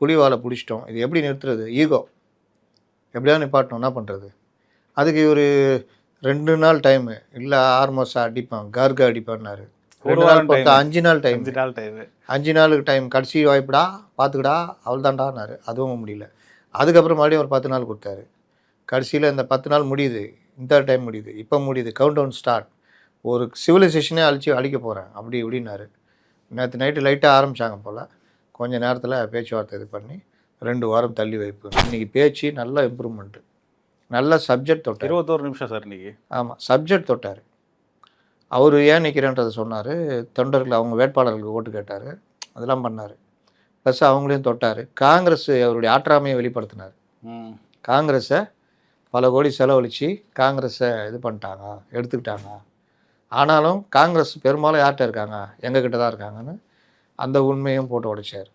புலிவாலை பிடிச்சிட்டோம். இது எப்படி நிறுத்துறது? ஈகோ. எப்படியாவது நிப்பாட்டணும். என்ன பண்ணுறது? அதுக்கு ஒரு 2 நாள் டைமு. இல்லை ஹார்மோஸை அடிப்பான், கார்கா அடிப்பான்னாரு. 2 நாள் பொறுத்து 5 நாள் டைம். 5 நாளுக்கு டைம். கடைசி வாய்ப்புடா, பார்த்துக்கடா, அவ்வளோதான்டான்னாரு. அதுவும் முடியல. அதுக்கப்புறம் மறுபடியும் ஒரு 10 நாள் கொடுத்தாரு. கடைசியில் இந்த 10 நாள் முடியுது. இந்த டைம் முடியுது. இப்போ முடியுது. Count down start. ஒரு சிவிலைசேஷனே அழிக்க போகிறேன் அப்படி இப்படின்னாரு. நேற்று நைட்டு லைட்டாக ஆரம்பித்தாங்க போல். கொஞ்சம் நேரத்தில் பேச்சுவார்த்தை இது பண்ணி 2 வாரம் தள்ளி வைப்பு. இன்றைக்கி பேச்சு நல்ல இம்ப்ரூவ்மெண்ட்டு. நல்ல சப்ஜெக்ட் தொட்டார். 21 நிமிஷம் சார் இன்றைக்கி. ஆமாம், சப்ஜெக்ட் தொட்டார். அவர் ஏன் நிற்கிறேன்றதை சொன்னார். தொண்டர்கள் அவங்க வேட்பாளர்களுக்கு ஓட்டு கேட்டார். அதெல்லாம் பண்ணார். ப்ளஸ் அவங்களையும் தொட்டார். காங்கிரஸ் அவருடைய ஆற்றாமையை வெளிப்படுத்தினார். காங்கிரஸை பல கோடி செலவழித்து காங்கிரஸை இது பண்ணிட்டாங்க, எடுத்துக்கிட்டாங்க. ஆனாலும் காங்கிரஸ் பெரும்பாலும் யார்கிட்ட இருக்காங்க? எங்ககிட்ட தான் இருக்காங்கன்னு அந்த உண்மையும் போட்டு உடைச்சார்.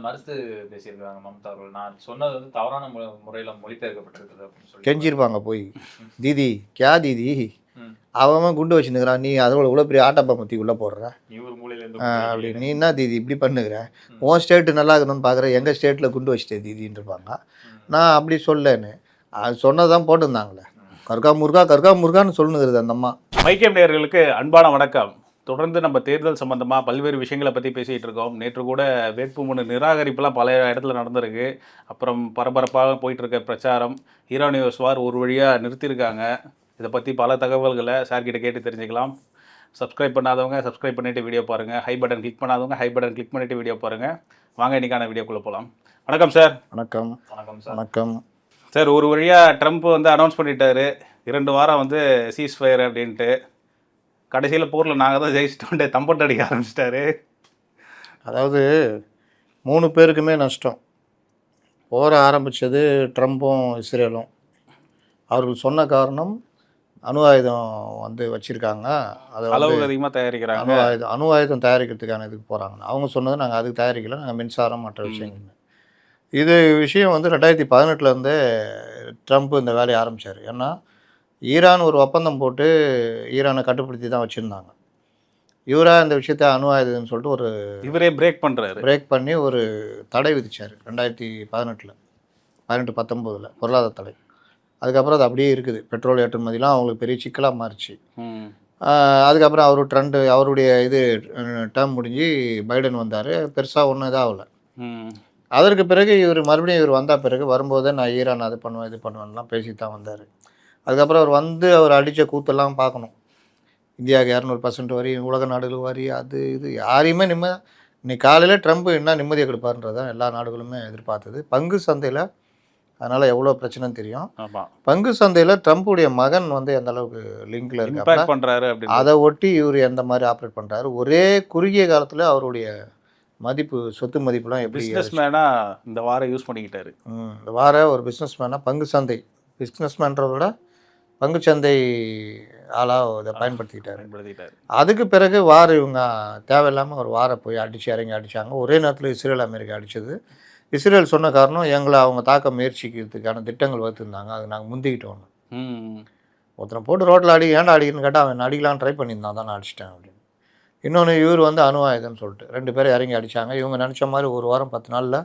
மறுத்து பேசியிருக்காங்க மம்தா அவர்கள். நான் சொன்னது வந்து தவறான முறையில் மொழிபெயர்க்கப்பட்டிருக்குது அப்படின்னு சொல்லி கெஞ்சிருப்பாங்க போய். தீதி கியா தீதி, அவன் குண்டு வச்சுருக்கிறான், நீ அதோட இவ்வளோ பெரிய ஆட்டப்பா மத்தி உள்ளே போடுற அப்படி, நீ என்ன தீதி இப்படி பண்ணுகிற? உன் ஸ்டேட்டு நல்லா இருக்கணும்னு பார்க்குற, எங்கள் ஸ்டேட்டில் குண்டு வச்சுட்டே தீதின்னு இருப்பாங்க. நான் அப்படி சொல்லன்னு அது சொன்னதான் போட்டிருந்தாங்களே. கர்கா முருகான்னு சொல்லுங்கிறது அந்த அம்மா. மைக்கேம் நேயர்களுக்கு அன்பான வணக்கம். தொடர்ந்து நம்ம தேர்தல் சம்பந்தமாக பல்வேறு விஷயங்களை பற்றி பேசிகிட்டு இருக்கோம். நேற்று கூட வேட்புமனு நிராகரிப்புலாம் பல இடத்துல நடந்திருக்கு. அப்புறம் பரபரப்பாக போயிட்டுருக்க பிரச்சாரம், ஈரானிய வார் ஒரு வழியாக நிறுத்தியிருக்காங்க. இதை பற்றி பல தகவல்களை சார்கிட்ட கேட்டு தெரிஞ்சுக்கலாம். சப்ஸ்கிரைப் பண்ணாதவங்க சப்ஸ்கிரைப் பண்ணிவிட்டு வீடியோ பாருங்கள். ஹை பட்டன் கிளிக் பண்ணாதவங்க ஹை பட்டன் கிளிக் பண்ணிவிட்டு வீடியோ பாருங்கள். வாங்க இன்றைக்கான வீடியோக்குள்ளே போகலாம். வணக்கம் சார். வணக்கம். வணக்கம் சார். வணக்கம் சார். ஒரு வழியாக ட்ரம்ப் வந்து அனௌன்ஸ் பண்ணிட்டாரு 2 வாரம் வந்து சீஸ் ஃபயர் அப்படின்ட்டு. கடைசியில் போரில் நாங்கள் தான் ஜெயிச்சிட்டோன்ட்டு தம்பட்டு அடிக்க ஆரம்பிச்சிட்டாரு. அதாவது 3 பேருக்குமே நஷ்டம். போர ஆரம்பித்தது ட்ரம்ப்பும் இஸ்ரேலும். அவர்கள் சொன்ன காரணம் அணு ஆயுதம் வந்து வச்சுருக்காங்க, அதை அளவுக்கு அதிகமாக தயாரிக்கிறாங்க. அணு ஆயுதம் தயாரிக்கிறதுக்கான இதுக்கு போகிறாங்க. அவங்க சொன்னது நாங்கள் அதுக்கு தயாரிக்கல, நாங்கள் மின்சாரம் மற்ற விஷயங்கள். இது விஷயம் வந்து 2018 ட்ரம்ப் இந்த வேலையை ஆரம்பித்தார். ஏன்னா ஈரான் ஒரு ஒப்பந்தம் போட்டு ஈரானை கட்டுப்படுத்தி தான் வச்சுருந்தாங்க. இவராக இந்த விஷயத்தை அணு ஆயுதம்னு சொல்லிட்டு ஒரு இவரே பிரேக் பண்ணி ஒரு தடை விதித்தார் 2018, 19 பொருளாதார தடை. அதுக்கப்புறம் அது அப்படியே இருக்குது. பெட்ரோல் ஏற்றுமதிலாம் அவங்களுக்கு பெரிய சிக்கலாக மாறிச்சு. அதுக்கப்புறம் அவருடைய இது டேர்ம் முடிஞ்சு பைடன் வந்தார். பெருசாக ஒன்றும் இதாகலை. அதற்கு பிறகு மறுபடியும் இவர் வந்த பிறகு வரும்போதே நான் ஈரான் அது பண்ணுவேன் இது பண்ணுவேன்லாம் பேசி தான் வந்தார். அதுக்கப்புறம் அவர் அடித்த கூத்தெல்லாம் பார்க்கணும். இந்தியாவுக்கு 200% வரி, உலக நாடுகள் வரி, அது இது யாரையுமே இன்னைக்கு காலையில் ட்ரம்ப் என்ன நிம்மதியை கொடுப்பாருன்றதான் எல்லா நாடுகளுமே எதிர்பார்த்தது. பங்கு சந்தையில் அதனால் எவ்வளோ பிரச்சனைன்னு தெரியும். பங்கு சந்தையில் ட்ரம்ப்புடைய மகன் வந்து எந்த அளவுக்கு லிங்கில் இருக்காரு, அதை ஒட்டி இவர் எந்த மாதிரி ஆப்ரேட் பண்ணுறாரு. ஒரே குறுகிய காலத்தில் அவருடைய மதிப்பு, சொத்து மதிப்புலாம் எப்படி பிஸ்னஸ்மேனாக இந்த வாரம் யூஸ் பண்ணிக்கிட்டாரு. இந்த வாரம் ஒரு பிஸ்னஸ்மேனாக பங்கு சந்தை பிஸ்னஸ்மேன்றத விட பங்குச்சந்தை ஆளாக இதை பயன்படுத்திக்கிட்டாரு. அதுக்கு பிறகு இவங்க தேவையில்லாமல் ஒரு போய் இறங்கி அடித்தாங்க. ஒரே நேரத்தில் இஸ்ரேல் அமெரிக்கா அடித்தது. இஸ்ரேல் சொன்ன காரணம் எங்களை அவங்க தாக்க முயற்சிக்கிறதுக்கான திட்டங்கள் வகுத்துருந்தாங்க, அது நாங்கள் முந்திக்கிட்டோம். ஒருத்தனை போட்டு ரோட்டில் ஏன்டா அடிக்கணும்னு கேட்டால் அவன் அடிக்கலான்னு ட்ரை பண்ணியிருந்தான், தான் நான் அடிச்சிட்டேன் அப்படின்னு. இன்னொன்று இவர் வந்து அணு ஆயுதம்னு சொல்லிட்டு 2 பேரும் இறங்கி அடித்தாங்க. இவங்க நினச்ச மாதிரி 1 வாரம் 10 நாளில்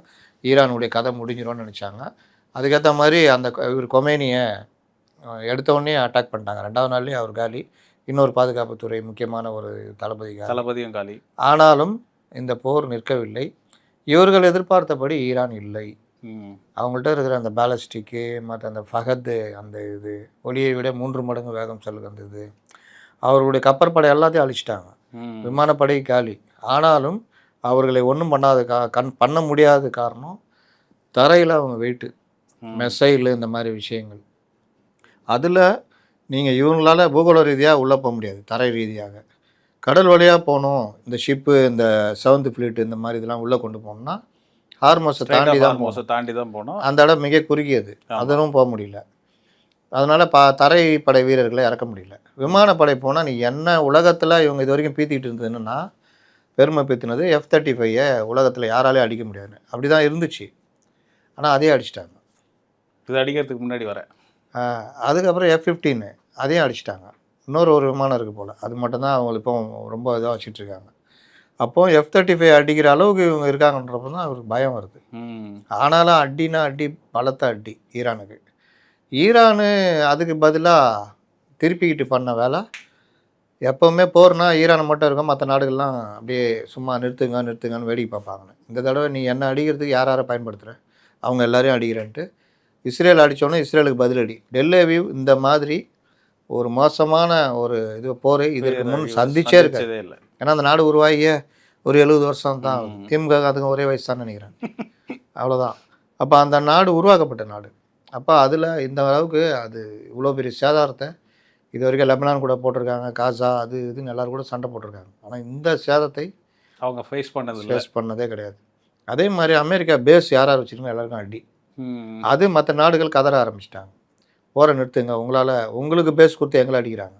ஈரானுடைய கதை முடிஞ்சிடும்னு நினச்சாங்க. அதுக்கேற்ற மாதிரி இவர் கொமேனியை எடுத்தோடனே அட்டாக் பண்ணிட்டாங்க. 2வது நாள்லேயே அவர் காலி. இன்னொரு பாதுகாப்புத்துறை முக்கியமான ஒரு தளபதியும் காலி. ஆனாலும் இந்த போர் நிற்கவில்லை. இவர்கள் எதிர்பார்த்தபடி ஈரான் இல்லை. அவங்கள்ட்ட இருக்கிற அந்த பேலஸ்டிக்கு மற்ற அந்த ஃபஹத்து அந்த இது ஒளியை விட 3 மடங்கு வேகம் செல்லுகிறது. அவர்களுடைய கப்பற்படை எல்லாத்தையும் அழிச்சிட்டாங்க. விமானப்படை காலி. ஆனாலும் அவர்களை ஒன்றும் பண்ண முடியாத காரணம் தரையில் அவங்க வெயிட்டு, மெசைல், இந்த மாதிரி விஷயங்கள். அதில் நீங்கள் இவங்களால் பூகோள ரீதியாக உள்ளே போக முடியாது. தரை ரீதியாக கடல் வழியாக போகணும். இந்த ஷிப்பு, இந்த 7th ஃப்ளீட், இந்த மாதிரி இதெல்லாம் உள்ளே கொண்டு போகணும்னா ஹார்மோஸை தாண்டி தான் போகணும். அந்த இடம் மிக குறுகியது, அதுவும் போக முடியல. அதனால் தரைப்படை வீரர்களை இறக்க முடியல. விமானப்படை போனால் நீ என்ன உலகத்தில் இவங்க இது வரைக்கும் பீத்திக்கிட்டு இருந்ததுன்னா பெருமை பீத்தினது F-35 உலகத்தில் யாராலையும் அடிக்க முடியாதுன்னு. அப்படி தான் இருந்துச்சு. ஆனால் அதே அடிச்சிட்டாங்க. இது அடிக்கிறதுக்கு முன்னாடி அதுக்கப்புறம் F-15 அதையும் அடிச்சிட்டாங்க. இன்னொரு விமானம் இருக்குது போல், அது மட்டும்தான் அவங்களுக்கு இப்போ ரொம்ப இதாக வச்சிட்ருக்காங்க. அப்போ F-35 அடிக்கிற அளவுக்கு இவங்க இருக்காங்கன்றப்போ தான் அவருக்கு பயம் வருது. ஆனாலும் அடினா அடி, பலத்த அடி ஈரானுக்கு. ஈரானு அதுக்கு பதிலாக திருப்பிக்கிட்டு பண்ண வேலை, எப்போவுமே போர்னா ஈரானை மட்டும் இருக்கும், மற்ற நாடுகள்லாம் அப்படியே சும்மா நிறுத்துங்கன்னு வேடிக்கை பார்ப்பாங்க. இந்த தடவை நீ என்ன அடிக்கிறதுக்கு யாரை பயன்படுத்துகிற, அவங்க எல்லாரையும் அடிக்கிறேன்ட்டு இஸ்ரேல் அடித்தோன்னே இஸ்ரேலுக்கு பதிலடி. டெல் அவிவ் இந்த மாதிரி ஒரு மோசமான ஒரு போர் இதற்கு முன் சந்திச்சே இருக்காது. ஏன்னா அந்த நாடு உருவாகிய ஒரு 70 வருஷம் தான் ஆகுது. திமுக அதுக்கு ஒரே வயசு தான் நினைக்கிறேன், அவ்வளோதான். அப்போ அந்த நாடு உருவாக்கப்பட்ட நாடு. அப்போ அதில் இந்த அளவுக்கு அது இவ்வளோ பெரிய சேதாரத்தை இது வரைக்கும் லெபனான் கூட போட்டிருக்காங்க, காசா அது இதுன்னு எல்லோரும் கூட சண்டை போட்டிருக்காங்க. ஆனால் இந்த சேதத்தை அவங்க ஃபேஸ் பண்ணதே கிடையாது. அதே மாதிரி அமெரிக்கா பேஸ் யாரார் வச்சுருக்கோம் எல்லாருக்கும் அடி. அது மற்ற நாடுகள் கதற ஆரம்பிச்சிட்டாங்க, போரை நிறுத்துங்க, உங்களுக்கு பேஸ் கொடுத்து எங்களை அடிக்கிறாங்க.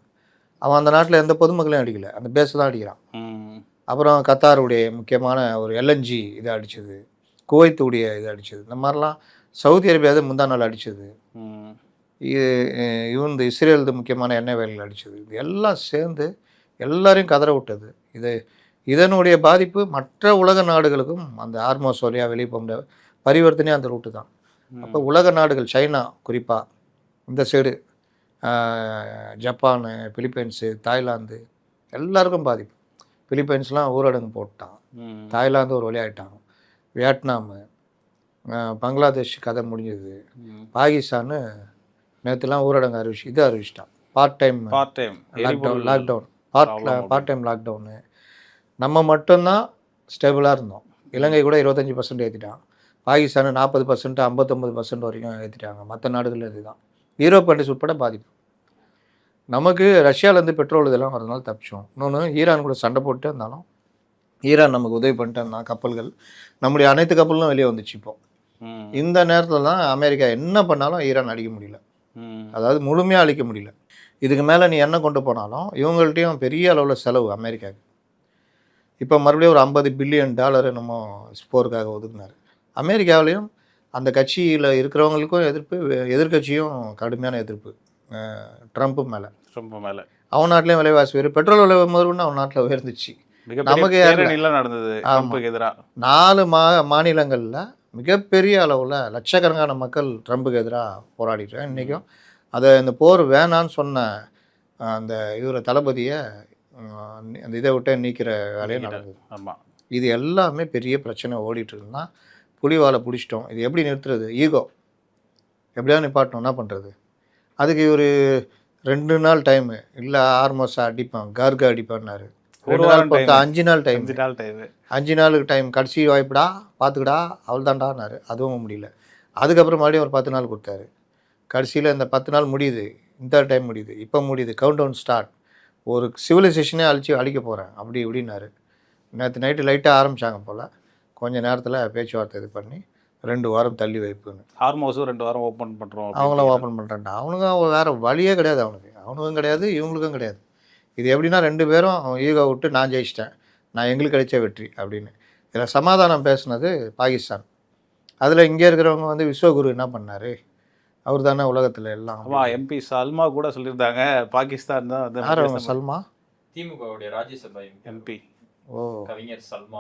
அவன் அந்த நாட்டில் எந்த பொதுமக்களையும் அடிக்கலை, அந்த பேஸை தான் அடிக்கிறான். அப்புறம் கத்தாருடைய முக்கியமான ஒரு LNG இதை அடித்தது, குவைத்துடைய இதை அடித்தது, இந்த மாதிரிலாம் சவுதி அரேபியாவது முந்தா நாள் அடித்தது, இந்த இஸ்ரேலுது முக்கியமான எண்ணெய் வயல்கள் அடித்தது. இது எல்லாம் சேர்ந்து எல்லாரையும் கதற விட்டது. இதனுடைய பாதிப்பு மற்ற உலக நாடுகளுக்கும் அந்த ஹார்மோஸ் வழியாக வெளியே போக முடியாது, பரிவர்த்தனையாக அந்த ரூட்டு தான். அப்போ உலக நாடுகள் சைனா குறிப்பாக இந்த சைடு, ஜப்பானு, பிலிப்பைன்ஸு, தாய்லாந்து எல்லாருக்கும் பாதிப்பு. பிலிப்பைன்ஸ்லாம் ஊரடங்கு போட்டான், தாய்லாந்து ஒரு வழி ஆகிட்டாங்க, வியட்நாமு, பங்களாதேஷ் கதை முடிஞ்சது, பாகிஸ்தானு நேற்றுலாம் ஊரடங்கு அறிவிச்சிட்டான். Part time lockdown part time lockdown. நம்ம மட்டும்தான் ஸ்டேபிளாக இருந்தோம். இலங்கை கூட 25% ஏற்றிட்டான், பாகிஸ்தானு 40%, 59% வரைக்கும் ஏற்றிட்டாங்க. மற்ற நாடுகள் இதுதான். யூரோப் கண்ட்ரிஸ் உட்பட பாதிப்பு. நமக்கு ரஷ்யாவிலேருந்து பெட்ரோல் இதெல்லாம் வரதுனால தப்பிச்சோம். இன்னொன்று, ஈரான் கூட சண்டை போட்டு இருந்தாலும் ஈரான் நமக்கு உதவி பண்ணிட்டு இருந்தான். கப்பல்கள், நம்முடைய அனைத்து கப்பலும் வெளியே வந்துச்சு. இப்போ இந்த நேரத்தில் தான் அமெரிக்கா என்ன பண்ணாலும் ஈரான் அடிக்க முடியல, அதாவது முழுமையாக அழிக்க முடியல. இதுக்கு மேலே நீ என்ன கொண்டு போனாலும் இவங்கள்ட்டையும் பெரிய அளவில் செலவு அமெரிக்காவுக்கு. இப்போ மறுபடியும் ஒரு $50 பில்லியன் நம்ம போருக்காக ஒதுக்குனார். அமெரிக்காவிலையும் அந்த கட்சியில் இருக்கிறவங்களுக்கும் எதிர்ப்பு, எதிர்கட்சியும் கடுமையான எதிர்ப்பு ட்ரம்ப்பு மேலே. அவன் நாட்டிலையும் விலைவாசி உயர்வு, பெட்ரோல் விலை முதல்கொண்டு அவன் நாட்டில் உயர்ந்துச்சு. நமக்கு நடந்தது. 4 மாநிலங்களில் மிகப்பெரிய அளவில் லட்சக்கணக்கான மக்கள் ட்ரம்புக்கு எதிராக போராடிட்டேன். இன்றைக்கும் அதை இந்த போர் வேணான்னு சொன்ன அந்த தளபதியை அந்த இதை விட்டு நீக்கிற வேலையை நடந்தது. ஆமாம், இது எல்லாமே பெரிய பிரச்சனை ஓடிட்டுருக்குன்னா புலிவாலை பிடிச்சிட்டோம். இது எப்படி நிறுத்துறது? ஈகோ எப்படியாவது நிப்பாட்டணும், என்ன பண்ணுறது? அதுக்கு ஒரு 2 நாள் டைமு, இல்லை ஹார்மோஸை அடிப்பான், கார்கா அடிப்பான்னாரு. 2 நாள் பார்த்து 5 நாள் டைம், 5 நாளுக்கு டைம், கடைசி வாய்ப்புடா பார்த்துக்கடா அவள் தாண்டான்னாரு. அதுவும் முடியல. அதுக்கப்புறம் மறுபடியும் ஒரு 10 நாள் கொடுத்தாரு. கடைசியில் இந்த 10 நாள் முடியுது, இந்த டைம் முடியுது, இப்போ முடியுது, கவுண்ட் டவுன் ஸ்டார்ட், ஒரு சிவிலைசேஷனே அழிக்க போகிறேன் அப்படி இப்படின்னாரு. நேற்று நைட்டு லைட்டாக ஆரம்பித்தாங்க போல், கொஞ்சம் நேரத்தில் பேச்சுவார்த்தை இது பண்ணி 2 வாரம் தள்ளி வைப்புன்னு. ஹார்மோஸும் 2 வாரம் ஓப்பன் பண்ணுறோம், அவங்களும் ஓப்பன் பண்ணுறான்டா. அவனுங்க வேறு வழியே கிடையாது, அவனுக்கும் கிடையாது, இவங்களுக்கும் கிடையாது. இது எப்படின்னா 2 பேரும் ஈகோ விட்டு நான் ஜெயிச்சிட்டேன், நான் எங்களுக்கு கிடைச்ச வெற்றி அப்படின்னு. இதில் சமாதானம் பேசுனது பாகிஸ்தான். அதில் இங்கே இருக்கிறவங்க விஸ்வகுரு என்ன பண்ணார், அவர் தானே உலகத்தில் எல்லாம். MP சல்மா கூட சொல்லியிருந்தாங்க பாகிஸ்தான் தான். யார் அவங்க? சல்மா, திமுகவுடைய ராஜ்யசபா MP. ஓ, கவிஞர் சல்மா,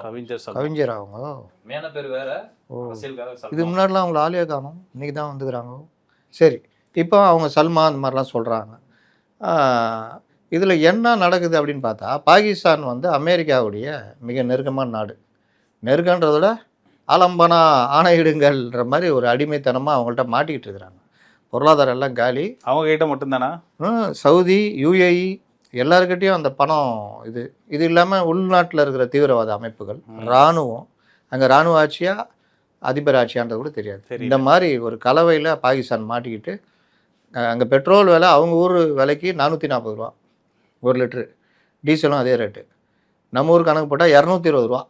கவிஞர் அவங்க. மேன பேர் வேற. ஓ, இது முன்னாடிலாம் அவங்கள ஆளே காணும், இன்றைக்கி தான் வந்துக்கிறாங்க. சரி, இப்போ அவங்க சல்மா அந்த மாதிரிலாம் சொல்கிறாங்க. இதில் என்ன நடக்குது அப்படின்னு பார்த்தா, பாகிஸ்தான் அமெரிக்காவுடைய மிக நெருக்கமான நாடு. நெருக்கன்றதோட ஆலம்பனா ஆணையிடுங்கள்ன்ற மாதிரி ஒரு அடிமைத்தனமாக அவங்கள்ட்ட மாட்டிக்கிட்டு இருக்கிறாங்க. பொருளாதாரம் எல்லாம் காலி. அவங்க கிட்ட மட்டும்தானா? சவுதி, UAE எல்லாருக்கிட்டையும் அந்த பணம். இது இல்லாமல் உள்நாட்டில் இருக்கிற தீவிரவாத அமைப்புகள், இராணுவம், அங்கே இராணுவ ஆட்சியா அதிபர் ஆட்சியான்றது கூட தெரியாது. இந்த மாதிரி ஒரு கலவையில் பாகிஸ்தான் மாட்டிக்கிட்டு, அங்கே பெட்ரோல் விலை அவங்க ஊர் விலைக்கு 440 ரூபா 1 லிட்ரு, டீசலும் அதே ரேட்டு. நம்ம ஊர் கணக்கு போட்டால் 220 ரூபா.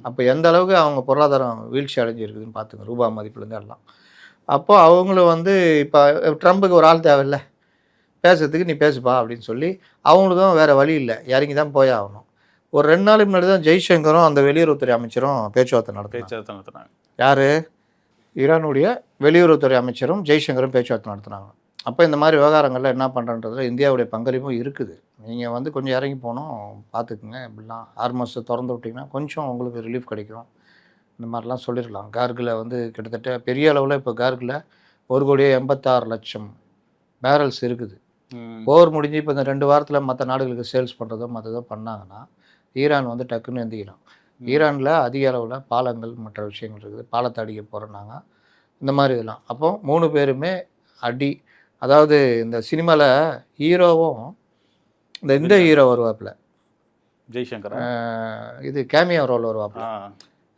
அப்போ எந்த அளவுக்கு அவங்க பொருளாதாரம் வீழ்ச்சி அடைஞ்சிருக்குதுன்னு பார்த்துங்க, ரூபா மதிப்புலேருந்து எல்லாம். அப்போ அவங்களும் இப்போ ட்ரம்புக்கு ஒரு ஆள் தேவையில்லை, பேசுறதுக்கு நீ பேசுப்பா அப்படின்னு சொல்லி அவங்களுக்கும் வேறு வழி இல்லை, இறங்கி தான் போய் ஆகணும். ஒரு 2 நாளுக்கு முன்னாடி தான் ஜெய்சங்கரும் அந்த வெளியுறவுத்துறை அமைச்சரும் பேச்சுவார்த்தை நடத்தினாங்க. யார்? ஈரானுடைய வெளியுறவுத்துறை அமைச்சரும் ஜெய்சங்கரும் பேச்சுவார்த்தை நடத்துனாங்க. அப்போ இந்த மாதிரி விவகாரங்கள்ல என்ன பண்ணுறன்றதுல இந்தியாவுடைய பங்களிப்பும் இருக்குது. நீங்கள் வந்து கொஞ்சம் இறங்கி போனோம் பார்த்துக்குங்க. இப்படிலாம் ஹார்மோஸை திறந்து விட்டிங்கன்னா கொஞ்சம் உங்களுக்கு ரிலீஃப் கிடைக்கும். இந்த மாதிரிலாம் சொல்லியிருக்கலாம். கார்கில் வந்து கிட்டத்தட்ட பெரிய அளவில் இப்போ கார்கில் 1,86,00,000 பேரல்ஸ் இருக்குது. போர் முடிஞ்சு இப்போ இந்த 2 வாரத்தில் மற்ற நாடுகளுக்கு சேல்ஸ் பண்ணுறதோ மற்றதோ பண்ணாங்கன்னா ஈரான் வந்து டக்குன்னு எந்திக்கலாம். ஈரானில் அதிக அளவில் பாலங்கள் மற்ற விஷயங்கள் இருக்குது. பாலத்தை அடிக்க போகிறோன்னாங்க. இந்த மாதிரி இதெல்லாம். அப்போ 3 பேருமே அடி. அதாவது இந்த சினிமாவில் ஹீரோவும் இந்த ஹீரோ வருவாப்புல, ஜெய்சங்கர் இது கேமியோ ரோல் வருவாப்புல.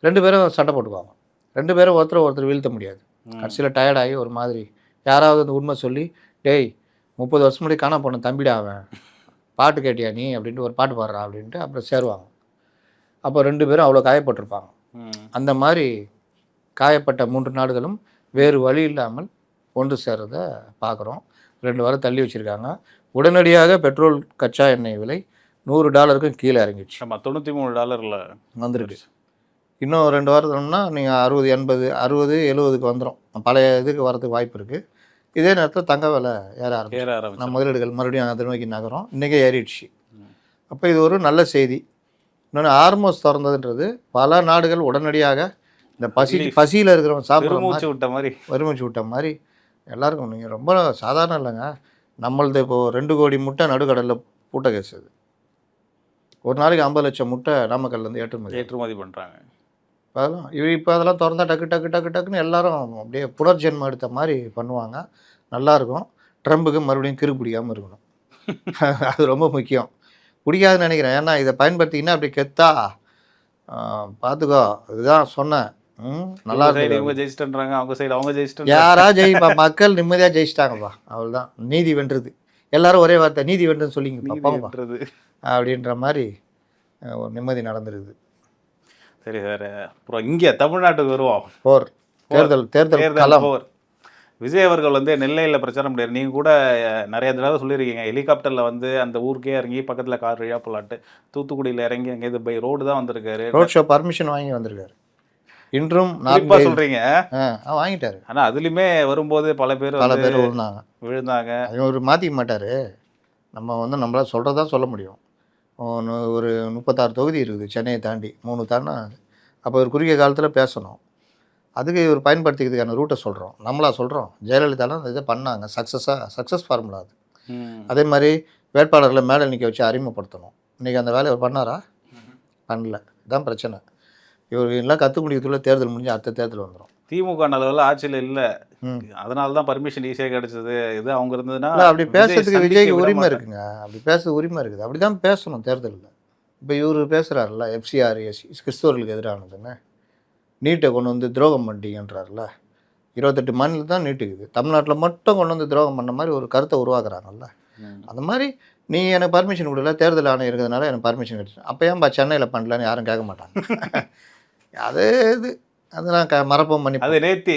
2 பேரும் சண்டை போட்டுக்குவாங்க. 2 பேரும் ஒருத்தர் வீழ்த்த முடியாது. கடைசியில் டயர்டாகி ஒரு மாதிரி யாராவது அந்த உண்மை சொல்லி, டேய் 30 வருஷம் முன்னாடி காணாம போன தம்பிடா அவன், பாட்டு கேட்டியா நீ அப்படின்ட்டு ஒரு பாட்டு பாடுறா அப்படின்ட்டு அப்புறம் சேருவாங்க. அப்போ 2 பேரும் அவ்வளோ காயப்பட்டிருப்பாங்க. அந்த மாதிரி காயப்பட்ட 3 நாடுகளும் வேறு வழி இல்லாமல் ஒன்று சேர்றத பார்க்குறோம். 2 வாரம் தள்ளி வச்சுருக்காங்க. உடனடியாக பெட்ரோல் கச்சா எண்ணெய் விலை $100 கீழே இறங்கிடுச்சு. ஆமாம், $93 வந்துருக்கு. இன்னும் 2 வாரத்துலன்னா நீங்கள் 60, 80, 60, 70க்கு வந்துடும். பழைய இதுக்கு வரதுக்கு வாய்ப்பு இருக்குது. இதே நேரத்தில் தங்க விலை ஏற ஆரம்பிச்சு நம்ம முதலீடுகள் மறுபடியும் அதை நோக்கி நகரும். இன்றைக்கே ஏறிடுச்சு. அப்போ இது ஒரு நல்ல செய்தி. இன்னொன்று ஹார்மோஸ் திறந்ததுன்றது பல நாடுகள் உடனடியாக இந்த பசியில் இருக்கிறவங்க சாப்பிட்ற வறுமூச்சு விட்ட மாதிரி எல்லாருக்கும். நீங்கள் ரொம்ப சாதாரணம் இல்லைங்க. நம்மளது இப்போது 2 கோடி முட்டை நடுக்கடலில் பூட்ட கேஸ். அது ஒரு நாளைக்கு 50 லட்சம் முட்டை நாமக்கல்லேருந்து ஏற்றுமதி பண்ணுறாங்க. அதெல்லாம் இப்போ அதெல்லாம் திறந்தா டக்குன்னு எல்லாரும் அப்படியே புனர்ஜென்மம் எடுத்த மாதிரி பண்ணுவாங்க. நல்லாயிருக்கும். ட்ரம்புக்கு மறுபடியும் கிறு பிடிக்காமல் இருக்கணும். அது ரொம்ப முக்கியம். பிடிக்காதுன்னு நினைக்கிறேன். ஏன்னா இதை பயன்படுத்திங்கன்னா அப்படி கெத்தா பார்த்துக்கோ. இதுதான் சொன்னேன். நல்லா இவங்க ஜெயிச்சிட்டாங்க, அவங்க சைடு அவங்க ஜெயிச்சிட்டாங்க. யாரா ஜெயிப்பா? மக்கள் நிம்மதியாக ஜெயிச்சிட்டாங்கப்பா. அவ்வளோதான். நீதி வென்றது. எல்லாரும் ஒரே வார்த்தை நீதி வென்றுன்னு சொல்லிங்க அப்படின்ற மாதிரி ஒரு நிம்மதி நடந்துருக்குது. சரி சார், அப்புறம் இங்கே தமிழ்நாட்டுக்கு வருவோம். தேர்தல் போர். விஜய் அவர்கள் வந்து நெல்லையில் பிரச்சாரம் பண்ணியார். நீங்கள் கூட நிறைய தடவை சொல்லியிருக்கீங்க, ஹெலிகாப்டரில் வந்து அந்த ஊருக்கே இறங்கி பக்கத்தில் கார் வழியாக போலாட்டு தூத்துக்குடியில் இறங்கி அங்கே இது பை ரோடு தான் வந்திருக்காரு. ரோட் ஷோ பர்மிஷன் வாங்கி வந்திருக்காரு. இன்றும் சொல்கிறீங்க வாங்கிட்டாரு. ஆனால் அதுலேயுமே வரும்போது பல பேர் விழுந்தாங்க. அவர் மாற்றிக்க மாட்டார். நம்ம வந்து நம்மளால் சொல்கிறதா சொல்ல முடியும். ஒரு 36 தொகுதி இருக்குது சென்னையை தாண்டி 3 தாண்டா. அப்போ ஒரு குறுகிய காலத்தில் பேசணும். அதுக்கு இவர் பயன்படுத்திக்கிறதுக்கான ரூட்டை சொல்கிறோம். நம்மளா சொல்கிறோம். ஜெயலலிதாலாம் அந்த இதை பண்ணாங்க. சக்ஸஸ் ஃபார்முலா அது. அதே மாதிரி வேட்பாளர்களை மேலே நிற்க வச்சு அறிமுகப்படுத்தணும். இன்றைக்கி அந்த வேலையை அவர் பண்ணாரா? பண்ணல. இதுதான் பிரச்சனை. இவர் எல்லாம் கற்றுக்க முடியறதுக்குள்ள தேர்தல் முடிஞ்சு அடுத்த தேர்தல் வந்துடும். திமுக நல்லதில் ஆட்சியில் இல்லை, அதனால தான் பர்மிஷன் ஈஸியாக கிடச்சிது. இது அவங்க இருந்ததுன்னா அப்படி பேசுறதுக்கு விஜய்க்கு உரிமை இருக்குங்க. அப்படி பேச உரிமை இருக்குது. அப்படி தான் பேசணும் தேர்தலில். இப்போ இவர் பேசுகிறாருல்ல FCRS கிறிஸ்தவர்களுக்கு எதிரானதுன்னு, நீட்டை கொண்டு வந்து துரோகம் பண்ணிட்டீங்கன்றாருல. 28 மாநிலம் தான் நீட்டுக்குது. தமிழ்நாட்டில் மட்டும் கொண்டு வந்து துரோகம் பண்ண மாதிரி ஒரு கருத்தை உருவாக்குறாங்கல்ல. அந்த மாதிரி நீ எனக்கு பர்மிஷன் கொடுக்கல, தேர்தல் ஆணையம் இருக்கிறதுனால எனக்கு பர்மிஷன் கிடைச்சிது. அப்போ ஏன்பா சென்னையில் பண்ணலன்னு யாரும் கேட்க மாட்டாங்க. அது இது அதெல்லாம் மரப்பம் பண்ணி அது நேற்று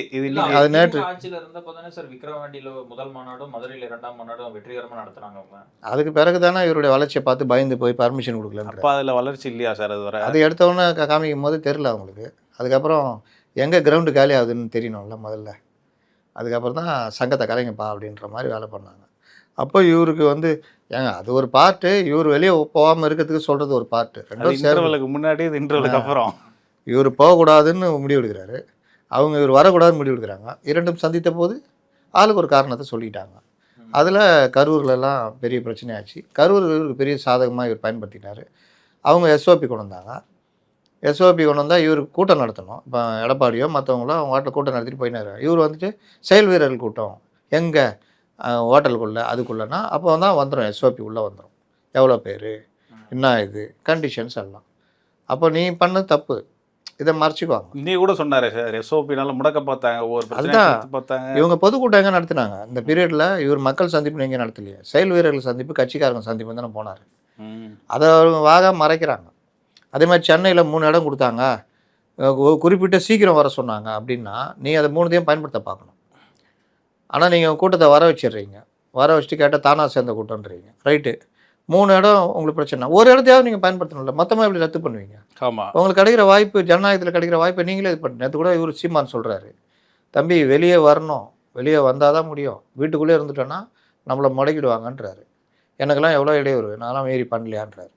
அது நேற்று ஆட்சியில் இருந்தப்போ தானே சார் விக்ரவாண்டியில் முதல் மாநாடும் மதுரையில் 2ஆம் மாநாடும் வெற்றிகரமாக நடத்துனாங்க அவங்க. அதுக்கு பிறகு தானே இவருடைய வளர்ச்சியை பார்த்து பயந்து போய் பர்மிஷன் கொடுக்கல. அப்போ அதில் வளர்ச்சி இல்லையா சார்? அது வர அது எடுத்தவொன்னே காமிக்கும் போது தெரில அவங்களுக்கு. அதுக்கப்புறம் எங்கே கிரவுண்டு காலி ஆகுதுன்னு தெரியணும்ல முதல்ல. அதுக்கப்புறம் தான் சங்கத்தை கலைங்கப்பா அப்படின்ற மாதிரி வேலை பண்ணாங்க. அப்போ இவருக்கு வந்து ஏங்க அது ஒரு பாட்டு, இவர் வெளியே போகாமல் இருக்கிறதுக்கு சொல்கிறது ஒரு பாட்டு. இன்டர்வலுக்கு முன்னாடி இது இன்டர்வலுக்கு அப்புறம் இவர் போகக்கூடாதுன்னு முடிவு எடுக்கிறாரு, அவங்க இவர் வரக்கூடாதுன்னு முடிவு எடுக்கிறாங்க. இரண்டும் சந்தித்த போது ஆளுக்கு ஒரு காரணத்தை சொல்லிட்டாங்க. அதில் கரூர்லலாம் பெரிய பிரச்சனையாச்சு. கரூர் இவருக்கு பெரிய சாதகமாக இவர் பயன்படுத்தினார். அவங்க SOP கொண்டு வந்தாங்க. SOP கொண்டு வந்தால் இவருக்கு கூட்டம் நடத்தணும். இப்போ எடப்பாடியோ மற்றவங்களோ அவங்க வாட்டில் கூட்டம் நடத்திட்டு போயினாரு. இவர் வந்துட்டு செயல் வீரர்கள் கூட்டம் எங்கே ஹோட்டலுக்குள்ளே அதுக்குள்ளேனா அப்போ தான் வந்துடும். SOP உள்ளே வந்துடும். எவ்வளோ பேர், என்ன இது, கண்டிஷன்ஸ் எல்லாம். அப்போ நீ பண்ண தப்பு, இதை மறைச்சிக்குவாங்க. நீ கூட சொன்னார் சார், SOPனால முடக்க பார்த்தாங்க. அதுதான் பார்த்தாங்க. இவங்க பொதுக்கூட்டம் எங்கே நடத்தினாங்க இந்த பீரியடில்? இவர் மக்கள் சந்திப்பு எங்கே நடத்தலையே. செயல் வீரர்கள் சந்திப்பு, கட்சிக்காரங்க சந்திப்பு தானே போனார். அதை அவங்க வாக மறைக்கிறாங்க. அதே மாதிரி சென்னையில் 3 இடம் கொடுத்தாங்க, குறிப்பிட்ட சீக்கிரம் வர சொன்னாங்க அப்படின்னா நீ அதை 3த்தையும் பயன்படுத்த பார்க்கணும். ஆனால் நீங்கள் கூட்டத்தை வர வச்சிடுறீங்க. வர வச்சுட்டு கேட்டால் தானாக சேர்ந்த கூட்டம்ன்றீங்க. ரைட்டு, 3 இடம் உங்களுக்கு பிரச்சனை. ஒரு இடத்தையாவது நீங்கள் பயன்படுத்தணும்ல. மொத்தமாக எப்படி ரத்து பண்ணுவீங்க? ஆமாம். உங்களுக்கு கிடைக்கிற வாய்ப்பு, ஜனநாயகத்தில் கிடைக்கிற வாய்ப்பை நீங்களே இது பண்ணுங்க. நேற்று கூட இவர் சீமான் சொல்கிறாரு, தம்பி வெளியே வரணும், வெளியே வந்தால் தான் முடியும். வீட்டுக்குள்ளே இருந்துட்டோன்னா நம்மளை முடக்கிடுவாங்கன்றாரு. எனக்கெல்லாம் எவ்வளோ இடையூறு, நான்லாம் மீறி பண்ணலையான்றாரு.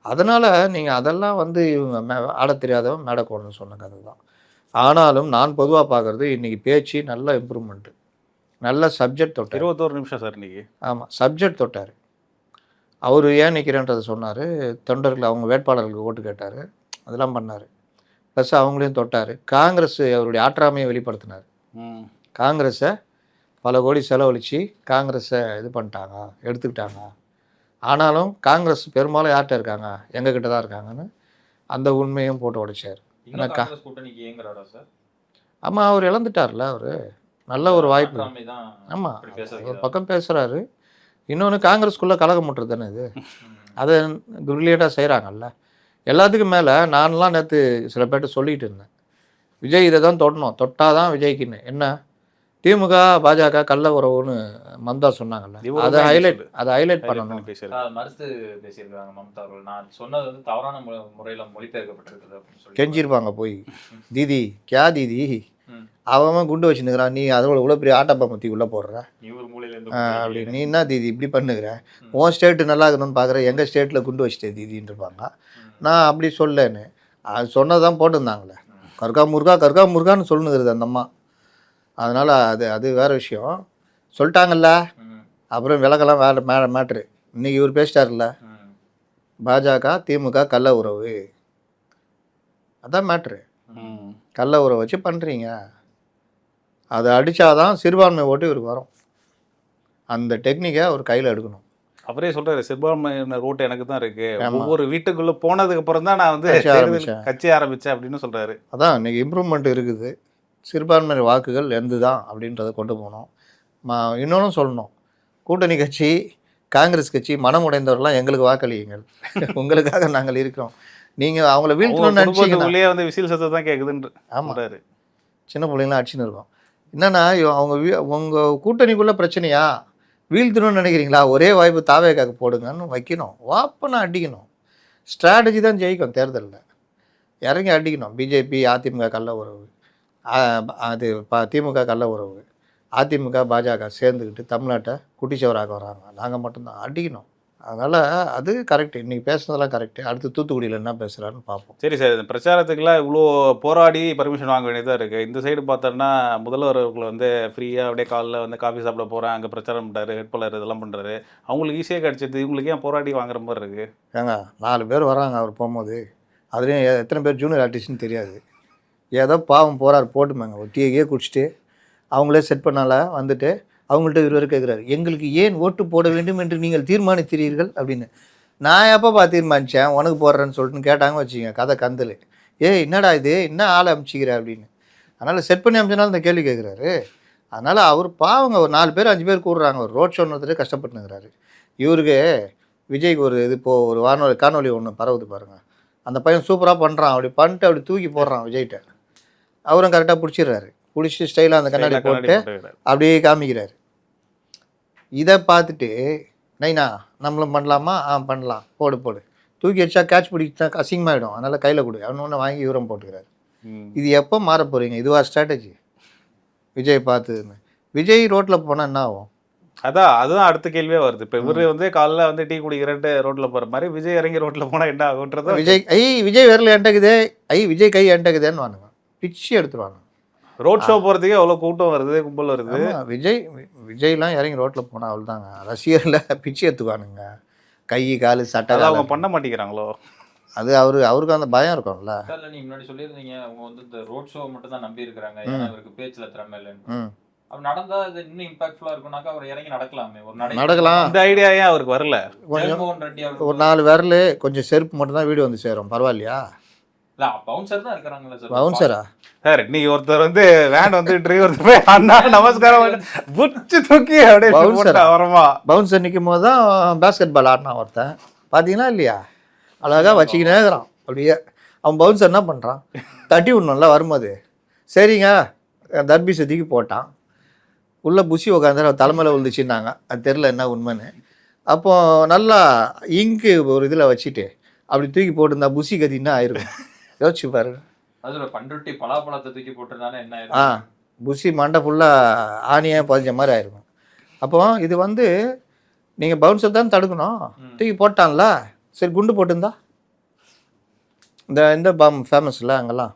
அதனால் நீங்கள் அதெல்லாம் வந்து இவங்க ஆடத் தெரியாதவன் மேடக்கோடன்னு சொன்ன கதை தான். ஆனாலும் நான் பொதுவாக பார்க்குறது இன்றைக்கி பேச்சு நல்ல இம்ப்ரூவ்மெண்ட்டு, நல்ல சப்ஜெக்ட் தொட்டார். 21 நிமிஷம் சார் இன்னைக்கு. ஆமாம், சப்ஜெக்ட் தொட்டார். அவர் ஏன் நிற்கிறேன்றதை சொன்னார். தொண்டர்கள் அவங்க வேட்பாளர்களுக்கு ஓட்டு கேட்டார், அதெல்லாம் பண்ணார். ப்ளஸ் அவங்களையும் தொட்டார். காங்கிரஸ் அவருடைய ஆற்றாமையை வெளிப்படுத்தினார். காங்கிரஸை பல கோடி செலவழித்து காங்கிரஸை இது பண்ணிட்டாங்க, எடுத்துக்கிட்டாங்க. ஆனாலும் காங்கிரஸ் பெரும்பாலும் யார்கிட்ட இருக்காங்க, எங்ககிட்ட தான் இருக்காங்கன்னு அந்த உண்மையும் போட்டு உடைச்சார். இன்னும் காங்கிரஸ் கூட்டணிக்கு ஏங்குறாரா சார்? ஆமாம், அவர் இழந்துட்டார்ல. அவர் நல்ல ஒரு வாய்ப்பு. ஆற்றாமை தான் ஆமாம், இப்படி பேச ஒரு வைக்கிறாரு. பக்கம் பேசுகிறாரு. இன்னொன்று காங்கிரஸ்குள்ளே கலகம் முட்டுறது தானே இது. அதை ரிலேட்டாக செய்கிறாங்கல்ல. எல்லாத்துக்கும் மேலே நான்லாம் நேற்று சில பேர்ட்ட சொல்லிகிட்டு இருந்தேன், விஜய் இதை தான் தொடணும், தொட்டால் தான் விஜய்க்குன்னு. என்ன திமுக பாஜக கள்ள உறவுன்னு மம்தா சொன்னாங்கல்ல, அதை ஹைலைட் பண்ணணும். அதை மறுத்து பேசியிருக்காங்க மம்தா அவர்கள். நான் சொன்னது வந்து தவறான முறையில மொழிபெயர்க்கப்பட்டிருக்குது அப்படின்னு சொல்லி கெஞ்சிருப்பாங்க போய், தீதி கியா தீதி, அவன் குண்டு வச்சுன்னுக்கிறான், நீ அதோட இவ்வளோ பெரிய ஆட்டப்பா மத்தி உள்ளே போடுற இவர் மூலையிலேருந்து அப்படி, நீ என்ன தீதி இப்படி பண்ணுகிற, உன் ஸ்டேட்டு நல்லா இருக்கணும்னு பார்க்குற, எங்கள் ஸ்டேட்டில் குண்டு வச்சுட்டே தீதின்னு இருப்பாங்க. நான் அப்படி சொல்லன்னு அது சொன்னதான் போட்டிருந்தாங்களே, கற்கா முருகான்னு சொல்லுங்கிறது அந்த அம்மா. அதனால் அது வேறு விஷயம். சொல்லிட்டாங்கல்ல, அப்புறம் விலகலாம் வேறு மேட்ரு. இன்றைக்கி இவர் பேசிட்டார்ல, பாஜக திமுக கள்ள உறவு, அதான் மேட்ரு. கள்ள உறவை வச்சு பண்ணுறீங்க, அதை அடித்தாதான் சிறுபான்மை ஓட்டு இவருக்கு வரும். அந்த டெக்னிக்கை அவர் கையில் எடுக்கணும். அவரே சொல்றாரு, சிறுபான்மையினர் ஓட்டு எனக்கு தான் இருக்கு, ஒவ்வொரு வீட்டுக்குள்ள போனதுக்கு அப்புறம் தான் நான் வந்து கட்சி ஆரம்பிச்சேன் அப்படின்னு சொல்றாரு. அதான் இன்னைக்கு இம்ப்ரூவ்மெண்ட் இருக்குது. சிறுபான்மையினர் வாக்குகள் எந்து தான் அப்படின்றத கொண்டு போகணும். இன்னொன்றும் சொல்லணும், கூட்டணி கட்சி காங்கிரஸ் கட்சி மனம் உடைந்தவர்கள்லாம் எங்களுக்கு வாக்களியுங்கள், உங்களுக்காக நாங்கள் இருக்கிறோம். நீங்கள் அவங்கள வீழ்த்தணும்னு நினச்சிங்களே வந்து விசில் சத்தம் தான் கேட்குதுன்ற. ஆமாம், சின்ன பிள்ளைங்களாம் அடிச்சுன்னு இருக்கோம். என்னன்னா அவங்க உங்கள் கூட்டணிக்குள்ளே பிரச்சனையா, வீழ்த்தணும்னு நினைக்கிறீங்களா, ஒரே வாய்ப்பு தாவேக்காக்கு போடுங்கன்னு வைக்கணும், வாப்பனை அடிக்கணும். ஸ்ட்ராட்டஜி தான் ஜெயிக்கும் தேர்தலில், இறங்கி அடிக்கணும். பிஜேபி அதிமுக கள்ள உறவு, அது திமுக கள்ள உறவு, அதிமுக பாஜக சேர்ந்துக்கிட்டு தமிழ்நாட்டை குட்டிச்சவராக வராங்க, நாங்கள் மட்டும்தான் அடிக்கணும். அதனால் அது கரெக்டு, இன்றைக்கி பேசுனதெல்லாம் கரெக்டு. அடுத்து தூத்துக்குடியில் என்ன பேசுகிறான்னு பார்ப்போம். சரி சார், இந்த பிரச்சாரத்துக்குலாம் இவ்வளோ போராடி பர்மிஷன் வாங்க வேண்டியதாக இருக்குது. இந்த சைடு பார்த்தோன்னா முதல்வர் அவர்கள் வந்து ஃப்ரீயாக அப்படியே காலைல வந்து காஃபி சாப்பிட போகிறேன், அங்கே பிரச்சாரம் பண்ணுறாரு, வேட்பாளர் இதெல்லாம் பண்ணுறாரு, அவங்களுக்கு ஈஸியாக கிடச்சிது, இவங்களுக்கு ஏன் போராடி வாங்குற மாதிரி இருக்குது? ஏங்க 4 பேர் வராங்க அவர் போகும்போது, அதுலேயும் எத்தனை பேர் ஜூனியர் ஆர்டிஸ்ட்னு தெரியாது. ஏதோ பாவம் போகிறார் போட்டுமாங்க, ஒரு டீயே குடிச்சிட்டு அவங்களே செட் பண்ணால வந்துட்டு அவங்கள்ட்ட இவர் கேட்குறாரு, எங்களுக்கு ஏன் ஓட்டு போட வேண்டும் என்று நீங்கள் தீர்மானித்தீர்கள் அப்படின்னு. நான் எப்போப்பா தீர்மானித்தேன் உனக்கு போடுறேன்னு சொல்லிட்டுன்னு கேட்டாங்க வச்சுங்க, கதை கந்தல். என்னடா இது, என்ன ஆளை அனுப்பிச்சிக்கிற அப்படின்னு. அதனால் செட் பண்ணி அனுப்பிச்சனால இந்த கேள்வி கேட்குறாரு. அதனால் அவர் பாவங்க, ஒரு 4 பேர் 5 பேர் கூடுறாங்க, ஒரு ரோட் ஷோ நடத்துட்டு கஷ்டப்பட்டுங்கிறாரு. இவருக்கு விஜய்க்கு ஒரு இது இப்போது ஒரு காணொலி ஒன்று பரவுது பாருங்கள், அந்த பையன் சூப்பராக பண்ணுறான், அப்படி பண்ணிட்டு அப்படி தூக்கி போடுறான் விஜய்கிட்ட. அவரும் கரெக்டாக பிடிச்சிடுறாரு, பிடிச்சி ஸ்டைலாக அந்த கண்ணாடி போட்டு அப்படியே காமிக்கிறாரு. இதை பார்த்துட்டு நைனா நம்மளும் பண்ணலாமா, பண்ணலாம், போடு தூக்கி வச்சா கேட்ச் பிடிச்சா அசிங்கமாகிடும், அதனால் கையில் கொடு அவனு வாங்கி யூரம் போட்டுக்கிறாரு. இது எப்போ மாற போகிறீங்க, இதுவா ஸ்ட்ராட்டஜி விஜய் பார்த்துன்னு? விஜய் ரோட்டில் போனால் என்ன ஆகும்? அதுதான் அடுத்த கேள்வியே வருது. இப்போ இவர் வந்து காலைல வந்து டீ குடிக்கிறேன்ட்டு ரோட்டில் போகிற மாதிரி விஜய் இறங்கி ரோட்டில் போனால் என்ன ஆகுன்றது. விஜய் விரல் என்டக்குதே, விஜய் கை என்டக்குதேன்னு வானுங்க, பிச்சு எடுத்துருவாங்க. ரோட் ஷோ போகிறதுக்கே அவ்வளோ கூட்டம் வருது, கும்பல் வருது. விஜய்லாம் இறங்கி ரோட்டில் போனால் அவள் தாங்க ரசிகரில் பிச்சு எடுத்துக்கானுங்க, கை காலு சட்டை. அவங்க பண்ண மாட்டேங்கிறாங்களோ, அது அவருக்கு அந்த பயம் இருக்கும்ல. நீ முன்னாடி சொல்லியிருந்தீங்க அவங்க வந்து இந்த ரோட் ஷோ மட்டும் தான் நம்பி இருக்கிறாங்க, ஏன்னா அவருக்கு பேச்சில் திறமை இல்லைன்னு. அவர் நடந்தா அது இன்னும் இம்பாக்ட்ஃபுல்லா இருக்கும்னாக்கா அவர் இறங்கி நடக்கலாமே, நடக்கலாம். இந்த ஐடியா ஏன் அவருக்கு வரல? ஒரு 4 விரல் கொஞ்சம் செருப்பு மட்டும் தான் வீடு வந்து சேரும், பரவாயில்லையா? பவுன்சர் தான் இருக்காங்களா சார்? பவுன்சரா சார்? இன்னைக்கு ஒருத்தர் வந்து வேன் வந்து டிரைவர் போய் அண்ணா நமஸ்காரம் புடிச்சு தூக்கி அப்படியே பவுன்சர் நிற்கும் போது தான் பேஸ்கெட் பால் ஆடினான் ஒருத்தன், பார்த்தீங்கன்னா இல்லையா? அழகாக வச்சுக்கினே இருக்கிறான் அப்படியே. அவன் பவுன்சர் என்ன பண்ணுறான், தட்டி விடணும்ல வரும்போது. சரிங்க, தர்பீஸை தூக்கி போட்டான், உள்ளே புசி உட்காந்து தலைமையில் விழுந்துச்சுன்னாங்க, அது தெரில என்ன உண்மைன்னு. அப்போது நல்லா இங்கு ஒரு இதில் வச்சுட்டு அப்படி தூக்கி போட்டிருந்தா புசி கத்தின்னா ஆயிருக்கும். யோசிச்சு பாருங்க. அதுல பண்ருட்டி பலாப்பழத்தை தூக்கி போட்டிருந்தானே என்ன புஷி மண்டை ஃபுல்லாக ஆணியாக பதிஞ்ச மாதிரி ஆயிருக்கும். அப்போ இது வந்து நீங்கள் பவுன்சர் தான் தடுக்கணும். தூக்கி போட்டான்ல, சரி குண்டு போட்டுருந்தா இந்த பாம் ஃபேமஸ்ல அங்கெல்லாம்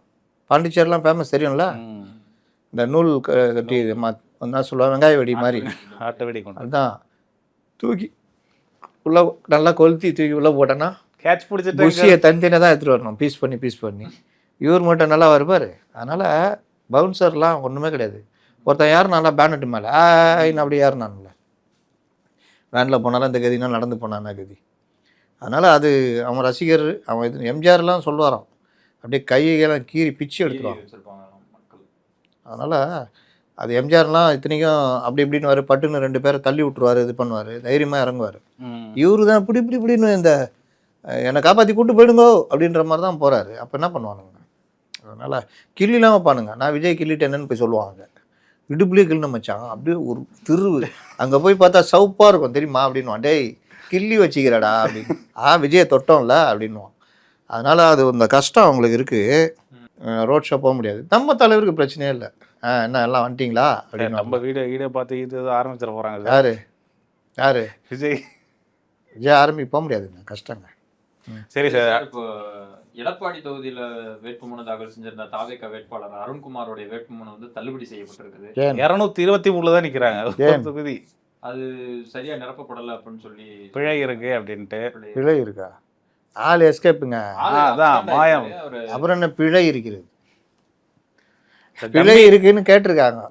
பாண்டிச்சேரிலாம் ஃபேமஸ் தெரியும்ல. இந்த நூல் கட்டி என்ன சொல்லுவாங்க, வெங்காய வெடி மாதிரி ஆட்ட வெடி கொண்டு அதுதான் தூக்கி உள்ளே நல்லா கொளுத்தி தூக்கி உள்ளே போட்டேன்னா கேட்ச் பிடிச்சிட்டு புஷியை தனித்தனியாக தான் எடுத்துகிட்டு வரணும், பீஸ் பண்ணி. இவர் மட்டும் நல்லா வருவார். அதனால் பவுன்சர்லாம் ஒன்றுமே கிடையாது. ஒருத்தன் யார் நல்லா பேனட்டு மேலே இன்னும் அப்படி யாருனான்ல, வேனில் போனாலும் இந்த கதினா நடந்து போனான்னா கதி. அதனால் அது அவன் ரசிகர், அவன் இது எம்ஜிஆர்லாம் சொல்லுவாரான், அப்படியே கையெல்லாம் கீறி பிச்சு எடுத்துருவான். அதனால் அது எம்ஜிஆர்லாம் இத்தனைக்கும் அப்படி இப்படின்னு வர பட்டுன்னு 2 பேரை தள்ளி விட்டுருவார், இது பண்ணுவார், தைரியமாக இறங்குவார். இவரு தான் இப்படின்னு இந்த என்னை காப்பாற்றி கூப்பிட்டு போயிடுங்கோ அப்படின்ற மாதிரி தான் போகிறாரு. அப்போ என்ன பண்ணுவானுங்க? அதனால் கிள்ளிலாம் வைப்பானுங்க. நான் விஜய் கிள்ளிட்டேன்னு போய் சொல்லுவாங்க. இடுப்புலேயே கிள்ளின மச்சான், அப்படியே ஒரு திருவு. அங்கே போய் பார்த்தா சவுப்பாக இருக்கும் தெரியுமா அப்படின்வான். டேய் கிள்ளி வச்சிக்கிறடா அப்படின்னு. விஜயை தொட்டோம்ல அப்படின்வான். அதனால் அது இந்த கஷ்டம் அவங்களுக்கு இருக்குது. ரோட் ஷோ போக முடியாது. நம்ம தலைவருக்கு பிரச்சனையே இல்லை. என்ன எல்லாம் வந்துட்டிங்களா அப்படின்னு. நம்ம வீடியோ பார்த்து இது ஆரம்பிச்சிட போகிறாங்க. யார் விஜய் ஆரம்பி போக முடியாதுங்க, கஷ்டங்க. சரி சார், இப்போ எடப்பாடி தொகுதியில வேட்புமனு தாக்கல் செஞ்சிருந்த தாவேகா வேட்பாளர் அருண்குமாரோடைய வேட்புமனு வந்து தள்ளுபடி செய்யப்பட்டிருக்குது. 223 தான் நிற்கிறாங்க தொகுதி. அது சரியா நிரப்பப்படலை அப்படின்னு சொல்லி பிழை இருக்கு அப்படின்ட்டு. பிழை இருக்கா? ஆள் எஸ்கேப்புங்க. அதான் மாயம். அப்புறம் என்ன பிழை இருக்கிறது? பிழை இருக்குன்னு கேட்டிருக்காங்க.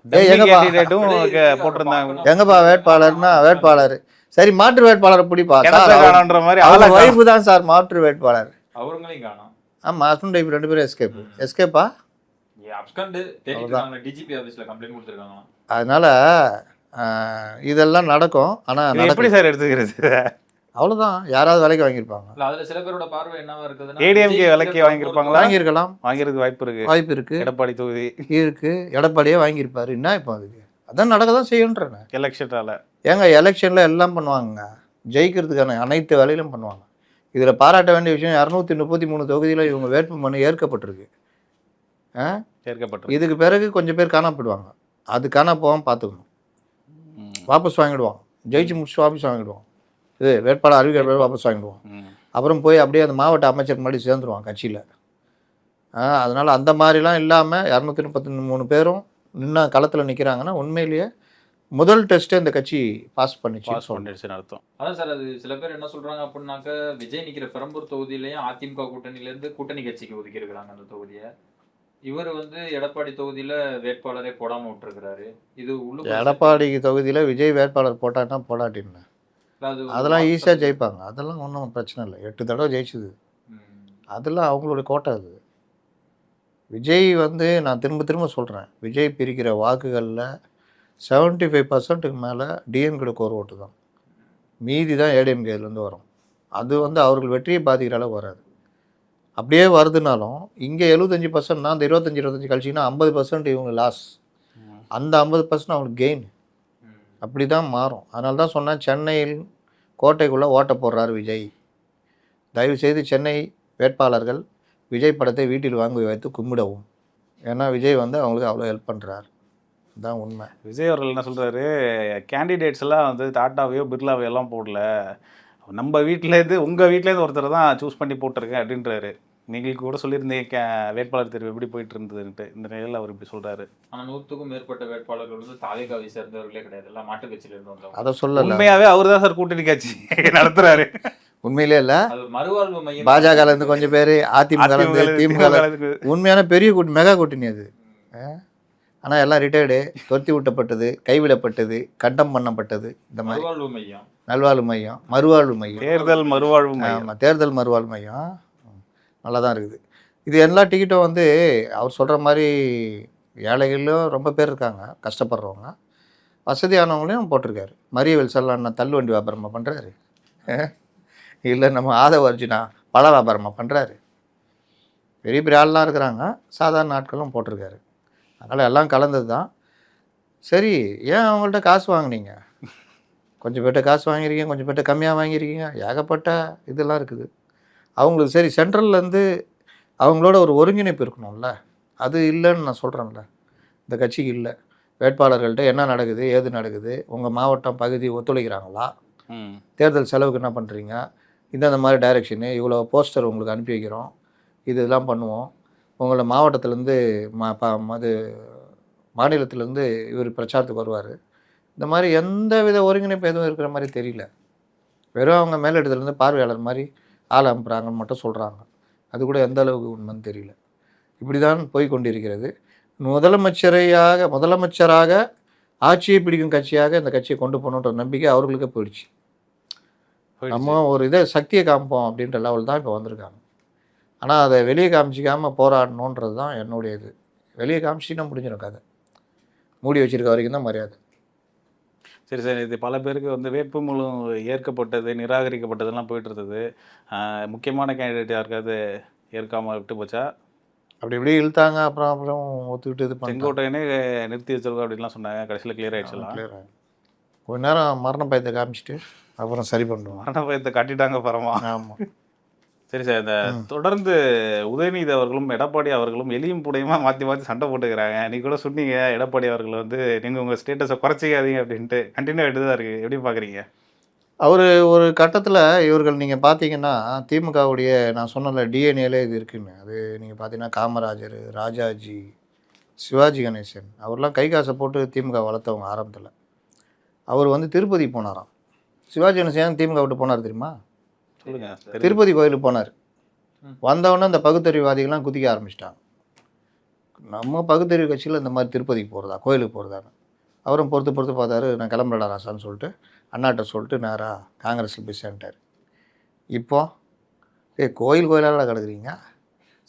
போட்டிருந்தாங்க எங்கப்பா வேட்பாளர்னா வேட்பாளர் சரி மாற்று வேட்பாளரை பிடிப்பா மாதிரி வைஃபு தான் சார் மாற்று வேட்பாளர். அவங்களையும் காணோம். ஆமாம், ஹஸ்பண்ட் ஒய்ஃப் 2 பேரும் எஸ்கேப்பா. டிஜிபி ஆஃபீஸ்ல கம்ப்ளைண்ட் கொடுத்துருக்காங்க. அதனால இதெல்லாம் நடக்கும். ஆனால் எப்படி சார் எடுத்துக்கிறது? அவ்வளோதான், யாராவது விலைக்கு வாங்கியிருப்பாங்க. அதுல சில பேரோட பார்வை என்னவா இருக்குதுன்னா, ஏடிஎம்கே விலைக்கு வாங்கியிருப்பாங்களா? வாங்கியிருக்கலாம், வாங்கிறதுக்கு வாய்ப்பு இருக்கு. எடப்பாடி தொகுதி இருக்கு, எடப்பாடியே வாங்கியிருப்பாரு. என்ன இப்போ அதுக்கு அதான் நடக்க தான் செய்யுன்றேன். எலெக்ஷனால எலெக்ஷனில் எல்லாம் பண்ணுவாங்க, ஜெயிக்கிறதுக்கான அனைத்து வேலையிலும் பண்ணுவாங்க. இதில் பாராட்ட வேண்டிய விஷயம் 233 தொகுதியில் இவங்க வேட்புமனு ஏற்கப்பட்டிருக்கு. இதுக்கு பிறகு கொஞ்சம் பேர் காணப்படுவாங்க. அது காண போகாமல் பார்த்துக்கணும். வாபஸ் வாங்கிடுவான், ஜெயிச்சு முடிச்சு வாபஸ் வாங்கிடுவான். இது வேட்பாளர் அறிவிக்கிற வாபஸ் வாங்கிடுவான். அப்புறம் போய் அப்படியே அந்த மாவட்ட அமைச்சர் முன்னாடி சேர்ந்துருவான் கட்சியில். அதனால் அந்த மாதிரிலாம் இல்லாமல் 233 பேரும் நின்று களத்தில் நிற்கிறாங்கன்னா உண்மையிலேயே முதல் டெஸ்ட்டே இந்த கட்சி பாஸ் பண்ணிடுச்சுன்னு அர்த்தம். அதான் சார், அது சில பேர் என்ன சொல்கிறாங்க அப்படின்னாக்க, விஜய் நிற்கிற பெரம்பூர் தொகுதியிலையும் அதிமுக கூட்டணியிலேருந்து கூட்டணி கட்சிக்கு ஒதுக்கி இருக்கிறாங்க அந்த தொகுதியை. இவர் வந்து எடப்பாடி தொகுதியில் வேட்பாளரே போடாமல் விட்டுருக்கிறாரு. இது எடப்பாடி தொகுதியில் விஜய் வேட்பாளர் போட்டான்னா போடாட்டின்னு அதெல்லாம் ஈஸியாக ஜெயிப்பாங்க. அதெல்லாம் ஒன்றும் பிரச்சனை இல்லை. 8 தடவை ஜெயிச்சுது. அதெல்லாம் அவங்களோட கோட்டை. அது விஜய் வந்து நான் திரும்ப சொல்கிறேன், விஜய் பிரிக்கிற வாக்குகளில் 75% மேலே டிஎம்கேக்கு ஒரு ஓட்டு தான், மீதி தான் ஏடிஎம்கேலேருந்து வரும். அது வந்து அவர்கள் வெற்றியை பாதிக்கிற அளவு வராது. அப்படியே வருதுனாலும் இங்கே 75%, அந்த 25 கழிச்சிங்கன்னா 50% இவங்க லாஸ், அந்த 50% அவங்களுக்கு கெயின். அப்படி தான் மாறும். அதனால தான் சொன்னேன், சென்னையில் கோட்டைக்குள்ளே ஓட்ட போடுறாரு விஜய். தயவுசெய்து சென்னை வேட்பாளர்கள் விஜய் படத்தை வீட்டில் வாங்கி வைத்து கும்பிடவும். ஏன்னா விஜய் வந்து அவங்களுக்கு அவ்வளோ ஹெல்ப் பண்ணுறாரு. இதுதான் உண்மை. விஜய் அவர்கள் என்ன சொல்கிறாரு, கேண்டிடேட்ஸ் எல்லாம் வந்து டாட்டாவையோ பிர்லாவையோ எல்லாம் போடல, நம்ம வீட்டிலேருந்து உங்கள் வீட்டிலேருந்து ஒருத்தர் தான் சூஸ் பண்ணி போட்டிருக்கேன் அப்படின்றாரு. நீங்கள் கூட சொல்லியிருந்தீங்க வேட்பாளர் தேர்வு எப்படி போயிட்டு இருந்ததுன்ட்டு. இந்த நிலையில் அவர் இப்படி சொல்கிறாரு. ஆனால் 100க்கும் மேற்பட்ட வேட்பாளர்கள் வந்து தாவேகாவை சேர்ந்தவர்களே கிடையாது, எல்லாம் மாட்டு கட்சியிலேருந்து வந்தவங்க. அதை சொல்ல உண்மையாகவே அவர் தான் சார் கூட்டணி கட்சி நடத்துகிறாரு. உண்மையிலே இல்லை, அது மறுவாழ்வு மையம். பாஜகலேருந்து கொஞ்சம் பேர், அதிமுக, திமுக, உண்மையான பெரிய கூட்டணி, மெகா கூட்டணி அது. ஆனால் எல்லாம் ரிட்டையர்டு, தொத்தி விட்டப்பட்டது, கைவிடப்பட்டது, கண்டம் பண்ணப்பட்டது. இந்த மாதிரி நல்வாழ்வு மையம், மறுவாழ்வு மையம், தேர்தல் மறுவாழ்வு மையம். ஆமாம், தேர்தல் மறுவாழ்வு மையம் நல்லா தான் இருக்குது. இது எல்லா டிக்கெட்டும் வந்து அவர் சொல்கிற மாதிரி ஏழைகளும் ரொம்ப பேர் இருக்காங்க, கஷ்டப்படுறவங்க, வசதியானவங்களையும் போட்டிருக்காரு. மரியவேல் செல்வண்ணா தள்ளு வண்டி வியாபாரமாக பண்ணுறாரு, இல்லை நம்ம ஆதவ அர்ஜுனா பழ வியாபாரமாக பண்ணுறாரு. பெரிய பெரிய ஆள்லாம் இருக்கிறாங்க, சாதாரண ஆட்களும் போட்டிருக்காரு. அதனால் எல்லாம் கலந்தது தான். சரி, ஏன் அவங்கள்ட்ட காசு வாங்கினீங்க? கொஞ்சம் பேர்ட்ட காசு வாங்கியிருக்கீங்க, கொஞ்சம் பேர்ட்ட கம்மியாக வாங்கியிருக்கீங்க, ஏகப்பட்ட இதெல்லாம் இருக்குது அவங்களுக்கு. சரி, சென்ட்ரல்லேருந்து அவங்களோட ஒரு ஒருங்கிணைப்பு இருக்கணும்ல, அது இல்லைன்னு நான் சொல்கிறேன்ல. இந்த கட்சிக்கு இல்லை. வேட்பாளர்கள்ட்ட என்ன நடக்குது, ஏது நடக்குது, உங்கள் மாவட்டம் பகுதி ஒத்துழைக்கிறாங்களா, தேர்தல் செலவுக்கு என்ன பண்ணுறீங்க, இந்த மாதிரி டைரெக்ஷனு, இவ்வளோ போஸ்டர் உங்களுக்கு அனுப்பி வைக்கிறோம், இதெல்லாம் பண்ணுவோம், உங்களை மாவட்டத்திலேருந்து அது மாநிலத்திலேருந்து இவர் பிரச்சாரத்துக்கு வருவார். இந்த மாதிரி எந்த வித ஒருங்கிணைப்பு எதுவும் இருக்கிற மாதிரி தெரியல. வெறும் அவங்க மேலிடத்துலேருந்து பார்வையாளர் மாதிரி ஆள் அனுப்புகிறாங்கன்னு மட்டும் சொல்கிறாங்க. அது கூட எந்த அளவுக்கு உண்மைன்னு தெரியல. இப்படி தான் போய் கொண்டிருக்கிறது. முதலமைச்சராக ஆட்சியை பிடிக்கும் கட்சியாக இந்த கட்சியை கொண்டு போகணுன்ற நம்பிக்கை அவர்களுக்கே போயிடுச்சு. நம்ம ஒரு இதை சக்தியை காமிப்போம் அப்படின்ற லெவல் தான் இப்போ வந்திருக்காங்க. ஆனால் அதை வெளியே காமிச்சிக்காமல் போராடணுன்றது தான் என்னுடைய இது. வெளியே காமிச்சின்னா முடிஞ்சிடும் கதை. மூடி வச்சிருக்க வரைக்கும் தான் மரியாதை. சரி சார், இது பல பேருக்கு வந்து வேட்புமனு ஏற்கப்பட்டது, நிராகரிக்கப்பட்டதெல்லாம் போயிட்டு இருந்தது. முக்கியமான கேண்டிடேட் யாருக்காவது ஏற்காமல் விட்டு போச்சா? அப்படி இப்படி இழுத்தாங்க, அப்புறம் ஒத்துக்கிட்டு இது பண்ணி செங்கோட்டையனே நிறுத்தி வச்சிருக்கோம் அப்படின்லாம் சொன்னாங்க. கடைசியில் கிளியர் ஆகிடுச்சுலாம். கிளியர் ஆகும். கொஞ்ச நேரம் மரண பயத்தை காமிச்சிட்டு அப்புறம் சரி பண்ணுவோம். மரண பயத்தை காட்டிட்டாங்க பரமா. ஆமாம். சரி சார், இந்த தொடர்ந்து உதயநிதி அவர்களும் எடப்பாடி அவர்களும் எலியும் புடையுமா மாற்றி மாற்றி சண்டை போட்டுக்கிறாங்க. நீங்கள் கூட சொன்னீங்க எடப்பாடி அவர்கள் வந்து நீங்கள் உங்கள் ஸ்டேட்டஸை குறைச்சிக்காதீங்க அப்படின்ட்டு. கண்டினியூ ஆகிட்டு தான் இருக்குது. எப்படி பார்க்குறீங்க? அவர் ஒரு கட்டத்தில் இவர்கள் நீங்கள் பார்த்தீங்கன்னா திமுகவுடைய நான் சொன்னல டிஎன்ஏலே இது இருக்குன்னு. அது நீங்கள் பார்த்தீங்கன்னா காமராஜர், ராஜாஜி, சிவாஜி கணேசன் அவர்லாம் கை காசை போட்டு திமுக வளர்த்தவங்க ஆரம்பத்தில். அவர் வந்து திருப்பதி போனாராம். சிவாஜி கணேசன் திமுக விட்டு போனார் தெரியுமா? சொல்லுங்கள். திருப்பதி கோயிலுக்கு போனார். வந்தவொடனே அந்த பகுத்தறிவுவாதிகள்லாம் குதிக்க ஆரம்பிச்சிட்டாங்க. நம்ம பகுத்தறிவு கட்சியில் இந்த மாதிரி திருப்பதிக்கு போகிறதா, கோயிலுக்கு போகிறதான்னு. அவரும் பொறுத்து பார்த்தாரு. நான் கிளம்புறடா ராசான்னு சொல்லிட்டு அண்ணாட்ட சொல்லிட்டு நேராக காங்கிரஸில் போய் சேர்ந்துட்டார். இப்போ கோயிலால் கிடக்குறீங்க,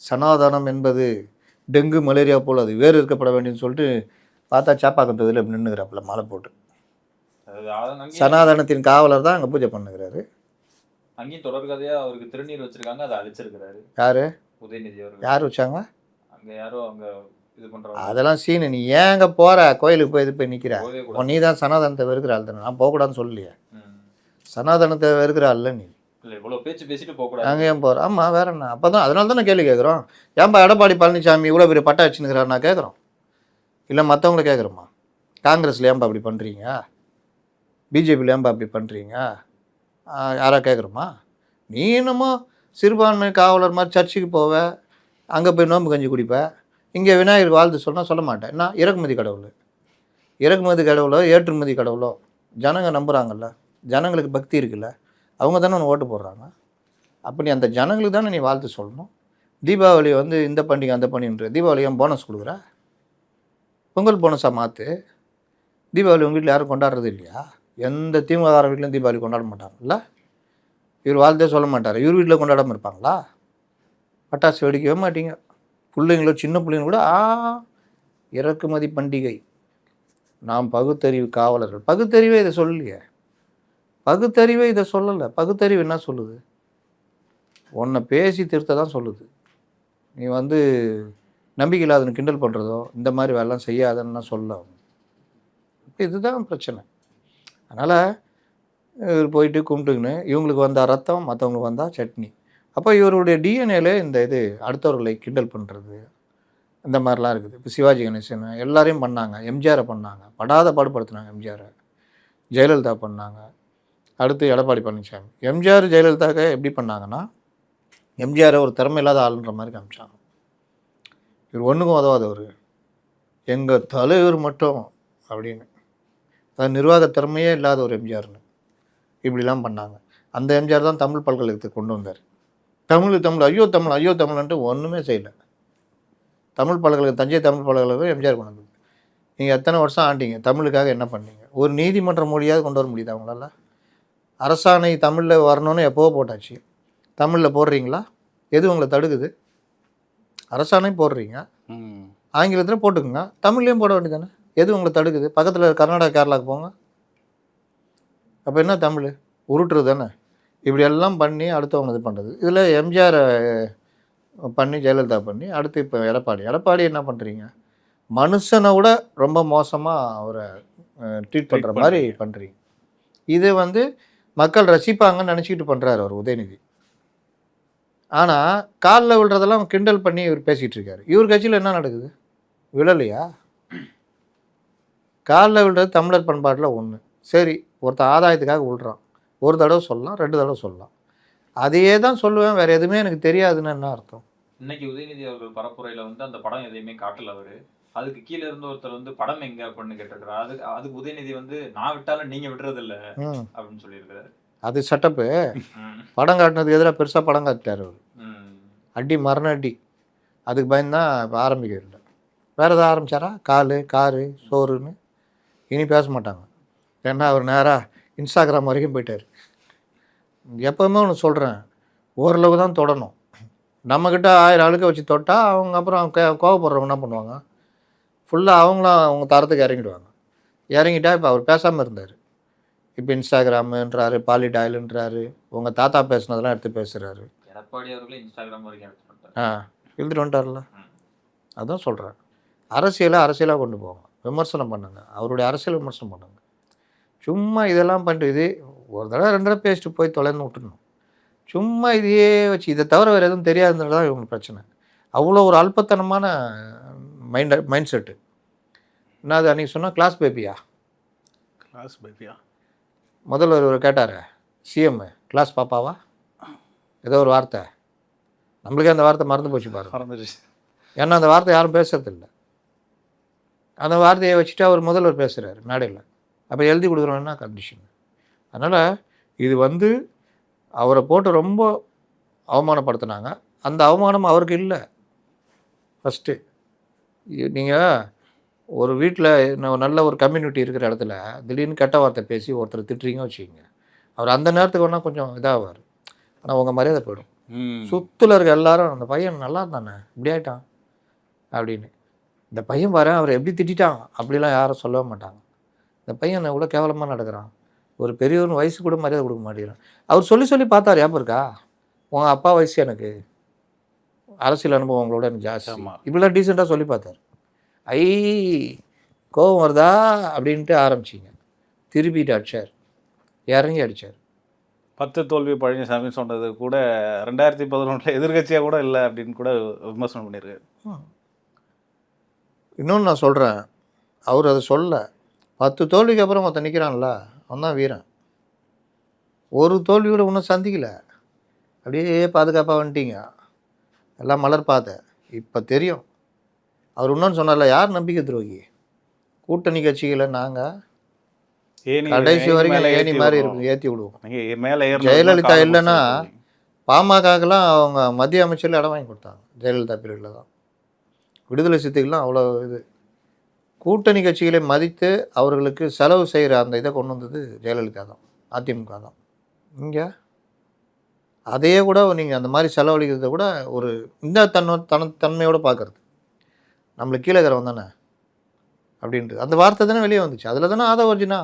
சனாதனம் என்பது டெங்கு மலேரியா போல் அது வேறு இருக்கப்பட வேண்டியன்னு சொல்லிட்டு பார்த்தா சாப்பாக்கம் தொகுதியில் இப்படி நின்றுக்கிறாப்புல மாலை போட்டு. சனாதனத்தின் காவலர் தான் அங்கே பூஜை பண்ணுகிறாரு. அங்கேயும் தொடர்கதையா அவருக்கு திருநீர் வச்சிருக்காங்க, அதை அழிச்சிருக்கிறாரு. யாரு? உதயநிதி அவர்கள். யார் வச்சாங்க? அங்க யாரோ அங்க இது பண்றாங்க. அதெல்லாம் சீனு. நீ ஏங்க போற கோயிலுக்கு போய் இது போய் நிற்கிற? நீ தான் சனாதனத்தை வெறுக்கிற ஆள் தானே. நான் போகக்கூடாதுன்னு சொல்லலையே. சனாதனத்தை வெறுக்கிற ஆள் நீ. இல்லை, இவ்வளோ பேச்சு பேசிட்டு போகக்கூடாது. அங்கே ஏன் போகிற? ஆமாம், வேற என்ன? அப்போ தான் அதனால தானே கேள்வி கேட்குறோம். ஏன்பா எடப்பாடி பழனிசாமி இவ்வளோ பெரிய பட்டா வச்சுன்னுக்கிறார் நான் கேட்குறோம். இல்லை மற்றவங்கள கேட்குறோமா? காங்கிரஸில் ஏன்பா அப்படி பண்ணுறீங்க, பிஜேபியில் ஏன்பா அப்படி பண்ணுறீங்க, யாராக கேட்குறோமா? நீ என்னமோ சிறுபான்மை காவலர் மாதிரி சர்ச்சுக்கு போவ, அங்கே போய் நோம்பு கஞ்சி குடிப்ப, இங்கே விநாயகருக்கு வாழ்த்து சொன்னால் சொல்ல மாட்டேன். என்ன இறக்குமதி கடவுள்? இறக்குமதி கடவுளோ ஏற்றுமதி கடவுளோ ஜனங்க நம்புகிறாங்கல்ல, ஜனங்களுக்கு பக்தி இருக்குல்ல, அவங்க தானே ஒன்று ஓட்டு போடுறாங்க. அப்போ நீ அந்த ஜனங்களுக்கு தானே நீ வாழ்த்து சொல்லணும். தீபாவளி வந்து இந்த பண்டிகை அந்த பண்டிகைன்ற தீபாவளி ஏன் போனஸ் கொடுக்குற? பொங்கல் போனஸாக மாற்று. தீபாவளி உங்கள் வீட்டில் யாரும் கொண்டாடுறது இல்லையா? எந்த திமுக வீட்லையும் தீபாவளி கொண்டாட மாட்டாங்கல்ல. இவர் வாழ்த்தே சொல்ல மாட்டார். இவர் வீட்டில் கொண்டாடாமல் இருப்பாங்களா? பட்டாசு வெடிக்கவே மாட்டீங்க. பிள்ளைங்களோ சின்ன பிள்ளைங்க கூட இறக்குமதி பண்டிகை. நாம் பகுத்தறிவு காவலர்கள். பகுத்தறிவே இதை சொல்லலையே. பகுத்தறிவே இதை சொல்லலை. பகுத்தறிவு என்ன சொல்லுது? உன்னை பேசி திருத்த தான் சொல்லுது. நீ வந்து நம்பிக்கை இல்லாதன்னு கிண்டல் பண்ணுறதோ இந்த மாதிரி வேலைலாம் செய்யாதன்னு சொல்ல. இதுதான் பிரச்சனை. அதனால் இவர் போயிட்டு கும்பிட்டுக்குன்னு இவங்களுக்கு வந்தால் ரத்தம், மற்றவங்களுக்கு வந்தால் சட்னி. அப்போ இவருடைய டிஎன்ஏல இந்த இது அடுத்தவர்களை கிண்டல் பண்ணுறது இந்த மாதிரிலாம் இருக்குது. இப்போ சிவாஜி கணேசன் எல்லாரையும் பண்ணாங்க, எம்ஜிஆரை பண்ணாங்க, படாத பாடுபடுத்தினாங்க எம்ஜிஆரை, ஜெயலலிதா பண்ணாங்க, அடுத்து எடப்பாடி பழனிசாமி. எம்ஜிஆர் ஜெயலலிதாவுக்கு எப்படி பண்ணாங்கன்னா எம்ஜிஆரை ஒரு திறமை இல்லாத ஆளுன்ற மாதிரி காமிச்சாங்க. இவர் ஒன்றுக்கும் உதவாதவர், எங்கள் தலைவர் மட்டும் அப்படின்னு, அது நிர்வாக திறமையே இல்லாத ஒரு எம்ஜிஆர்னு இப்படிலாம் பண்ணாங்க. அந்த எம்ஜிஆர் தான் தமிழ் பல்கலைக்கழகத்துக்கு கொண்டு வந்தார். தமிழ் ஐயோ தமிழ்ன்ட்டு ஒன்றுமே செய்யலை. தமிழ் பல்கலைக்கழகம், தஞ்சை தமிழ் பல்கலைக்கழகம் எம்ஜிஆர் கொண்டு வந்தது. நீங்கள் எத்தனை வருஷம் ஆண்டிங்க? தமிழுக்காக என்ன பண்ணீங்க? ஒரு நீதிமன்ற மொழியாவது கொண்டு வர முடியுது அவங்களால? அரசாணை தமிழில் வரணும்னு எப்போவோ போட்டாச்சு. தமிழில் போடுறீங்களா? எது உங்களை தடுக்குது? அரசாணை போடுறீங்க, ஆங்கிலத்தில் போட்டுக்குங்க, தமிழ்லேயும் போட வேண்டியதானே. எது உங்களை தடுக்குது? பக்கத்தில் கர்நாடகா கேரளாவுக்கு போங்க. அப்போ என்ன தமிழ் உருட்டுறது தானே. இப்படியெல்லாம் பண்ணி அடுத்தவங்க இது பண்ணுறது. இதில் எம்ஜிஆரை பண்ணி ஜெயலலிதா பண்ணி அடுத்து இப்போ எடப்பாடி என்ன பண்ணுறீங்க? மனுஷனை விட ரொம்ப மோசமாக அவரை ட்ரீட் பண்ணுற மாதிரி பண்ணுறீங்க. இது வந்து மக்கள் ரசிப்பாங்கன்னு நினச்சிக்கிட்டு பண்ணுறாரு அவர் உதயநிதி. ஆனால் காலில் விழுறதெல்லாம் கிண்டல் பண்ணி இவர் பேசிகிட்டு இருக்காரு. இவர் கட்சியில் என்ன நடக்குது? விழலையா? காலில் விழுறது தமிழர் பண்பாட்டில் ஒன்று. சரி, ஒருத்தன் ஆதாயத்துக்காக விழுறான், ஒரு தடவை சொல்லலாம், 2 தடவை சொல்லலாம். அதையே தான் சொல்லுவேன், வேறு எதுவுமே எனக்கு தெரியாதுன்னு என்ன அர்த்தம்? இன்னைக்கு உதயநிதி அவர்கள் பரப்புரையில வந்து அந்த படம் எதையுமே காட்டல அவரு. அதுக்கு கீழ இருந்து ஒருத்தர் வந்து படம் எங்க அப்படின்னு கேட்டிருக்கிறார். அதுக்கு உதயநிதி வந்து நான் விட்டாலும் நீங்க விடுறது இல்ல ம் அப்படின்னு சொல்லியிருக்கிறாரு. அது செட்டப்பு. ம். படம் காட்டினதுக்கு எதிராக பெருசாக படம் காட்டிட்டார் அவர். ம். அடி மரண அடி. அதுக்கு பயந்து தான் இப்போ ஆரம்பிக்கிறது. வேறு எதாவது ஆரம்பித்தாரா? காரு சோறுன்னு இனி பேச மாட்டாங்க. ஏன்னா அவர் நேராக இன்ஸ்டாகிராம் வரைக்கும் போயிட்டார். எப்போவுமே ஒன்று சொல்கிறேன், ஓரளவு தான் தொடணும். நம்மக்கிட்ட 1000 ஆளுக்க வச்சு தொட்டால் அவங்க அப்புறம் கோவப்படுறவங்க என்ன பண்ணுவாங்க? ஃபுல்லாக அவங்களும் அவங்க தரத்துக்கு இறங்கிடுவாங்க. இறங்கிட்டா இப்போ அவர் பேசாமல் இருந்தார். இப்போ இன்ஸ்டாகிராமுன்றாரு, பாலிடாயிலுன்றாரு, உங்கள் தாத்தா பேசுனதெல்லாம் எடுத்து பேசுகிறாரு. எடப்பாடி அவர்களே இன்ஸ்டாகிராம் வரைக்கும் எடுத்துட்டு வந்துட்டாரு. இழுத்துட்டு வந்துட்டார்ல. ம். அதான் சொல்கிறேன், அரசியலாக கொண்டு போங்க, விமர்சனம் பண்ணுங்க, அவருடைய அரசியல் விமர்சனம் பண்ணுங்க. சும்மா இதெல்லாம் பண்ணிட்டு இது ஒரு தடவை 2 தடவை பேசிட்டு போய் தொலைன்னு விட்டுணும். சும்மா இதையே வச்சு இதை தவிர வேறு எதுவும் தெரியாதுன்றது தான் இவங்க பிரச்சனை. அவ்வளோ ஒரு அல்பத்தனமான மைண்ட் செட்டு. என்னது அன்றைக்கி சொன்னால் கிளாஸ் பேபியா? முதல்வர் ஒரு கேட்டார், சிஎம் கிளாஸ் பாப்பாவா? ஏதோ ஒரு வார்த்தை, நம்மளுக்கே அந்த வார்த்தை மறந்து போச்சு பாருங்க. ஏன்னா அந்த வார்த்தை யாரும் பேசுறதில்ல. அந்த வார்த்தையை வச்சுட்டு அவர் முதல்வர் பேசுகிறாரு மேடையில். அப்போ எழுதி கொடுக்குறோன்னா கண்டிஷன். அதனால் இது வந்து அவரை போட்டு ரொம்ப அவமானப்படுத்தினாங்க. அந்த அவமானம் அவருக்கு இல்லை. ஃபஸ்ட்டு நீங்கள் ஒரு வீட்டில் நல்ல ஒரு கம்யூனிட்டி இருக்கிற இடத்துல திடீர்னு கெட்ட வார்த்தை பேசி ஒருத்தர் திட்டுறீங்க வச்சுக்கிங்க, அவர் அந்த நேரத்துக்கு வேணால் கொஞ்சம் இதாகுவார். ஆனால் உங்கள் மரியாதை போயிடும். சுற்றில் இருக்க எல்லாரும் அந்த பையன் நல்லா இருந்தானே இப்படி ஆகிட்டான் அப்படின்னு, இந்த பையன் பாரு அவரை எப்படி திட்டான் அப்படிலாம் யாரும் சொல்லவே மாட்டாங்க. இந்த பையன் எவ்வளோ கேவலமாக நடக்கிறான், ஒரு பெரியவன் வயசு கூட மரியாதை கொடுக்க மாட்டேங்கிறான். அவர் சொல்லி பார்த்தார். ஞாபகம் இருக்கா? உங்கள் அப்பா வயசு எனக்கு, அரசியல் அனுபவம் உங்களோட எனக்கு ஜாஸ்தி, இப்படிலாம் டீசெண்டாக சொல்லி பார்த்தார். கோபம் வருதா அப்படின்ட்டு ஆரம்பிச்சிங்க, திருப்பிட்டு அடித்தார், இறங்கி அடித்தார். 10 தோல்வி பழனிசாமி சொன்னது கூட 2011 எதிர்கட்சியாக கூட இல்லை அப்படின்னு கூட விமர்சனம் பண்ணியிருக்காரு. இன்னொன்று நான் சொல்கிறேன், அவர் அதை சொல்ல 10 தோல்விக்கு அப்புறம் ஒருத்தன் நிற்கிறான்ல, அவன் தான் வீரன். ஒரு தோல்வி கூட இன்னும் சந்திக்கலை, அப்படியே பாதுகாப்பாக வந்துட்டீங்க, எல்லாம் மலர் பாதை. இப்போ தெரியும். அவர் இன்னொன்று சொன்னார்ல, யார் நம்பிக்கை துரோகி? கூட்டணி கட்சிகளை நாங்கள் கடைசி வரைக்கும் ஏணி மாதிரி இருக்கு ஏற்றி விடுவோம். ஜெயலலிதா இல்லைன்னா பாமகக்கெல்லாம் அவங்க மத்திய அமைச்சரில் இடம் வாங்கி கொடுத்தாங்க. ஜெயலலிதா பீரியடில் தான் விடுதலை சிறுத்தைகள்லாம் அவ்வளோ இது. கூட்டணி கட்சிகளை மதித்து அவர்களுக்கு செலவு செய்கிற அந்த இதை கொண்டு வந்தது ஜெயலலிதா தான், அதிமுக தான். இங்கே அதையே கூட நீங்கள் அந்த மாதிரி செலவழிக்கிறத கூட ஒரு இந்த தன்மையோடு பார்க்குறது, நம்மளுக்கு கீழே இருக்கிறவன் தானே அப்படின்ட்டு அந்த வார்த்தை தானே வெளியே வந்துச்சு. அதில் தானே ஆதவர்ஜினா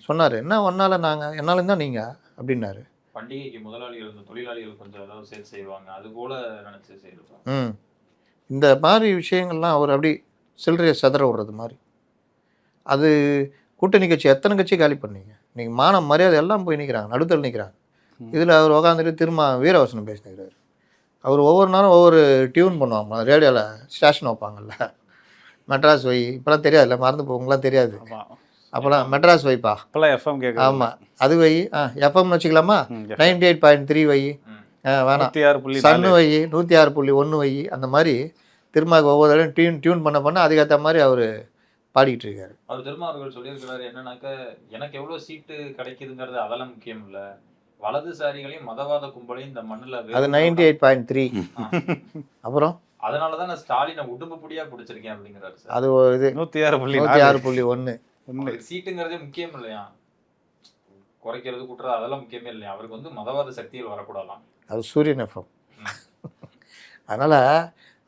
சொன்னார், என்ன ஒன்றால் நாங்கள் என்னாலும் தான் நீங்கள் அப்படின்னாரு. பண்டிகைக்கு முதலாளிகள் தொழிலாளிகள் கொஞ்சம் ஏதாவது சேர்த்து செய்வாங்க, அது போல நினச்சி செய்யலாம். இந்த மாதிரி விஷயங்கள்லாம் அவர் அப்படி சில்லறையை செதற விடுறது மாதிரி. அது கூட்டணி கட்சி எத்தனை கட்சி காலி பண்ணீங்க நீங்கள்? மானம் மரியாதை எல்லாம் போய் நிற்கிறாங்க, நடுத்தல் நிற்கிறாங்க. இதில் அவர் உட்காந்துட்டு திரும்ப வீரவசனம் பேசினுக்கிறார். அவர் ஒவ்வொரு நாளும் ஒவ்வொரு டியூன் பண்ணுவாங்க, ரேடியோவில் ஸ்டேஷன் வைப்பாங்கல்ல, மெட்ராஸ் வை, இப்போலாம் தெரியாதுல்ல, மறந்து போவங்களாம் தெரியாது. அப்போலாம் மெட்ராஸ் வைப்பா, இப்போலாம் எஃப்எம் கேட்க. ஆமாம், அது வை. எஃப்எம்னு வச்சுக்கலாமா? 98.3 வை, வேணாம் சன்னு வை, 106.1 வை. அந்த மாதிரி திரும்ப ஒவ்வொரு தடவையும் டியூன் பண்ண அதுக்கேற்ற மாதிரி அவர் பாடிக்கிட்டு இருக்காரு. அவர் திரும்ப அவர்கள் சொல்லியிருக்கிறாரு என்னன்னாக்க, எனக்கு எவ்வளோ சீட்டு கிடைக்குதுங்கிறது அதெல்லாம் முக்கியம் இல்லை, வலதுசாரிகளையும் மதவாத கும்பலையும் இந்த மண்ணில். அது 98.3. அப்புறம் அதனால தான் நான் ஸ்டாலினை உடும்பு புடியா பிடிச்சிருக்கேன் அப்படிங்கிறாரு சார். அது இது 106.1. சீட்டுங்கிறதே முக்கியம் இல்லையா, குறைக்கிறது கூட்டுறது அதெல்லாம் முக்கியமே இல்லையா, அவருக்கு வந்து மதவாத சக்திகள் வரக்கூடாதான். அது சூரியன் எஃப்எம். அதனால்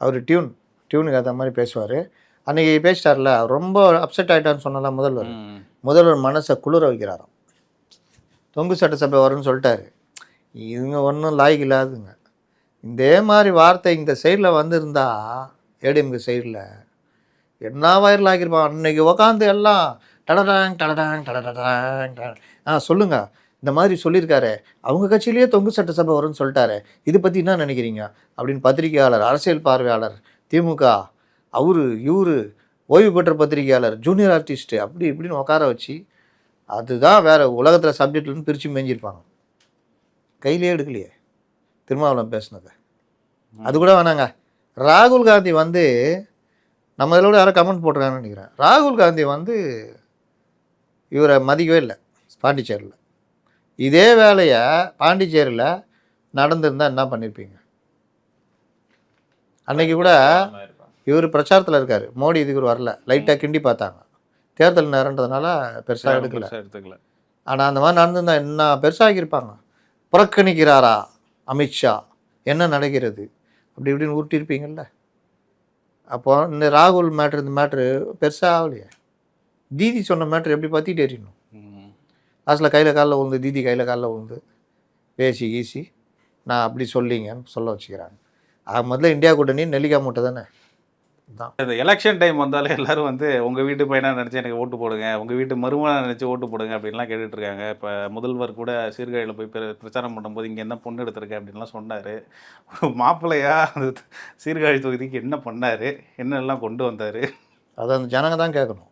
அவர் டியூனுக்கு ஏற்ற மாதிரி பேசுவார். அன்றைக்கி பேசிட்டார்ல, ரொம்ப அப்செட் ஆகிட்டான்னு சொன்னால முதல்வர் மனசை குளிர வைக்கிறாராம். தொங்கு சட்டசபை வரும்னு சொல்லிட்டாரு. இதுங்க ஒன்றும் லாய்க்கு இல்லாதுங்க. இதே மாதிரி வார்த்தை இந்த சைடில் வந்திருந்தா ஏடிஎம்கே சைடில் என்ன வைரல் ஆகிருப்பான். அன்றைக்கி உக்காந்து எல்லாம் டடடாங் சொல்லுங்கள், இந்த மாதிரி சொல்லியிருக்காரு, அவங்க கட்சியிலேயே தொங்கு சட்டசபை வரும்னு சொல்லிட்டாரு, இது பற்றி என்ன நினைக்கிறீங்க அப்படின்னு பத்திரிகையாளர், அரசியல் பார்வையாளர், திமுக, அவரு இவரு ஓய்வு பெற்ற பத்திரிகையாளர், ஜூனியர் ஆர்டிஸ்ட்டு அப்படி இப்படின்னு உட்கார வச்சு அதுதான் வேறு உலகத்தில் சப்ஜெக்ட்லேருந்து பிரித்து மேய்ஞ்சிருப்பாங்க. கையிலே எடுக்கலையே திருமாவளவன் பேசுனதை. அது கூட வேணாங்க. ராகுல் காந்தி வந்து நம்ம இதோட யாரோ கமெண்ட் போட்டுருக்காங்கன்னு நினைக்கிறேன். ராகுல் காந்தி வந்து இவரை மதிக்கவே இல்லை பாண்டிச்சேரியில். இதே வேலையை பாண்டிச்சேரியில் நடந்திருந்தால் என்ன பண்ணியிருப்பீங்க? அன்னைக்கு கூட இவர் பிரச்சாரத்தில் இருக்கார், மோடி இதுக்கு வரல, லைட்டாக கிண்டி பார்த்தாங்க. தேர்தல் நேரன்றதுனால பெருசாக எடுக்கல. ஆனால் அந்த மாதிரி நடந்திருந்தா என்ன பெருசாகியிருப்பாங்க. புறக்கணிக்கிறாரா அமித்ஷா, என்ன நடக்கிறது அப்படி இப்படின்னு உருட்டியிருப்பீங்கள்ல. அப்போ இந்த ராகுல் மேட்ரு, இந்த மேட்ரு பெருசாக ஆகலையே. தீதி சொன்ன மேட்ரு எப்படி பற்றிட்டு எறியணும். லாஸ்ட்டில் கையில் காலில் விழுந்து, தீதி கையில் காலில் விழுந்து பேசி கீசி நான் அப்படி சொல்லிங்கன்னு சொல்ல வச்சுக்கிறாங்க. முதல்ல இந்தியா கூட்டணி நெல்லிக்காய் மூட்டை தானே தான். இந்த எலெக்ஷன் டைம் வந்தாலே எல்லாரும் வந்து உங்கள் வீட்டு பையனாக நினச்சி எனக்கு ஓட்டு போடுங்க, உங்கள் வீட்டு மருமகனாக நினச்சி ஓட்டு போடுங்க அப்படின்லாம் கேட்டுட்ருக்காங்க. இப்போ முதல்வர் கூட சீர்காழியில் போய் பிரச்சாரம் பண்ணும்போது இங்கே என்ன பொண்ணு எடுத்திருக்கேன் அப்படின்லாம் சொன்னார். மாப்பிள்ளையா அந்த சீர்காழி தொகுதிக்கு என்ன பண்ணார், என்னெல்லாம் கொண்டு வந்தார், அதை அந்த ஜனங்க தான் கேட்கணும்.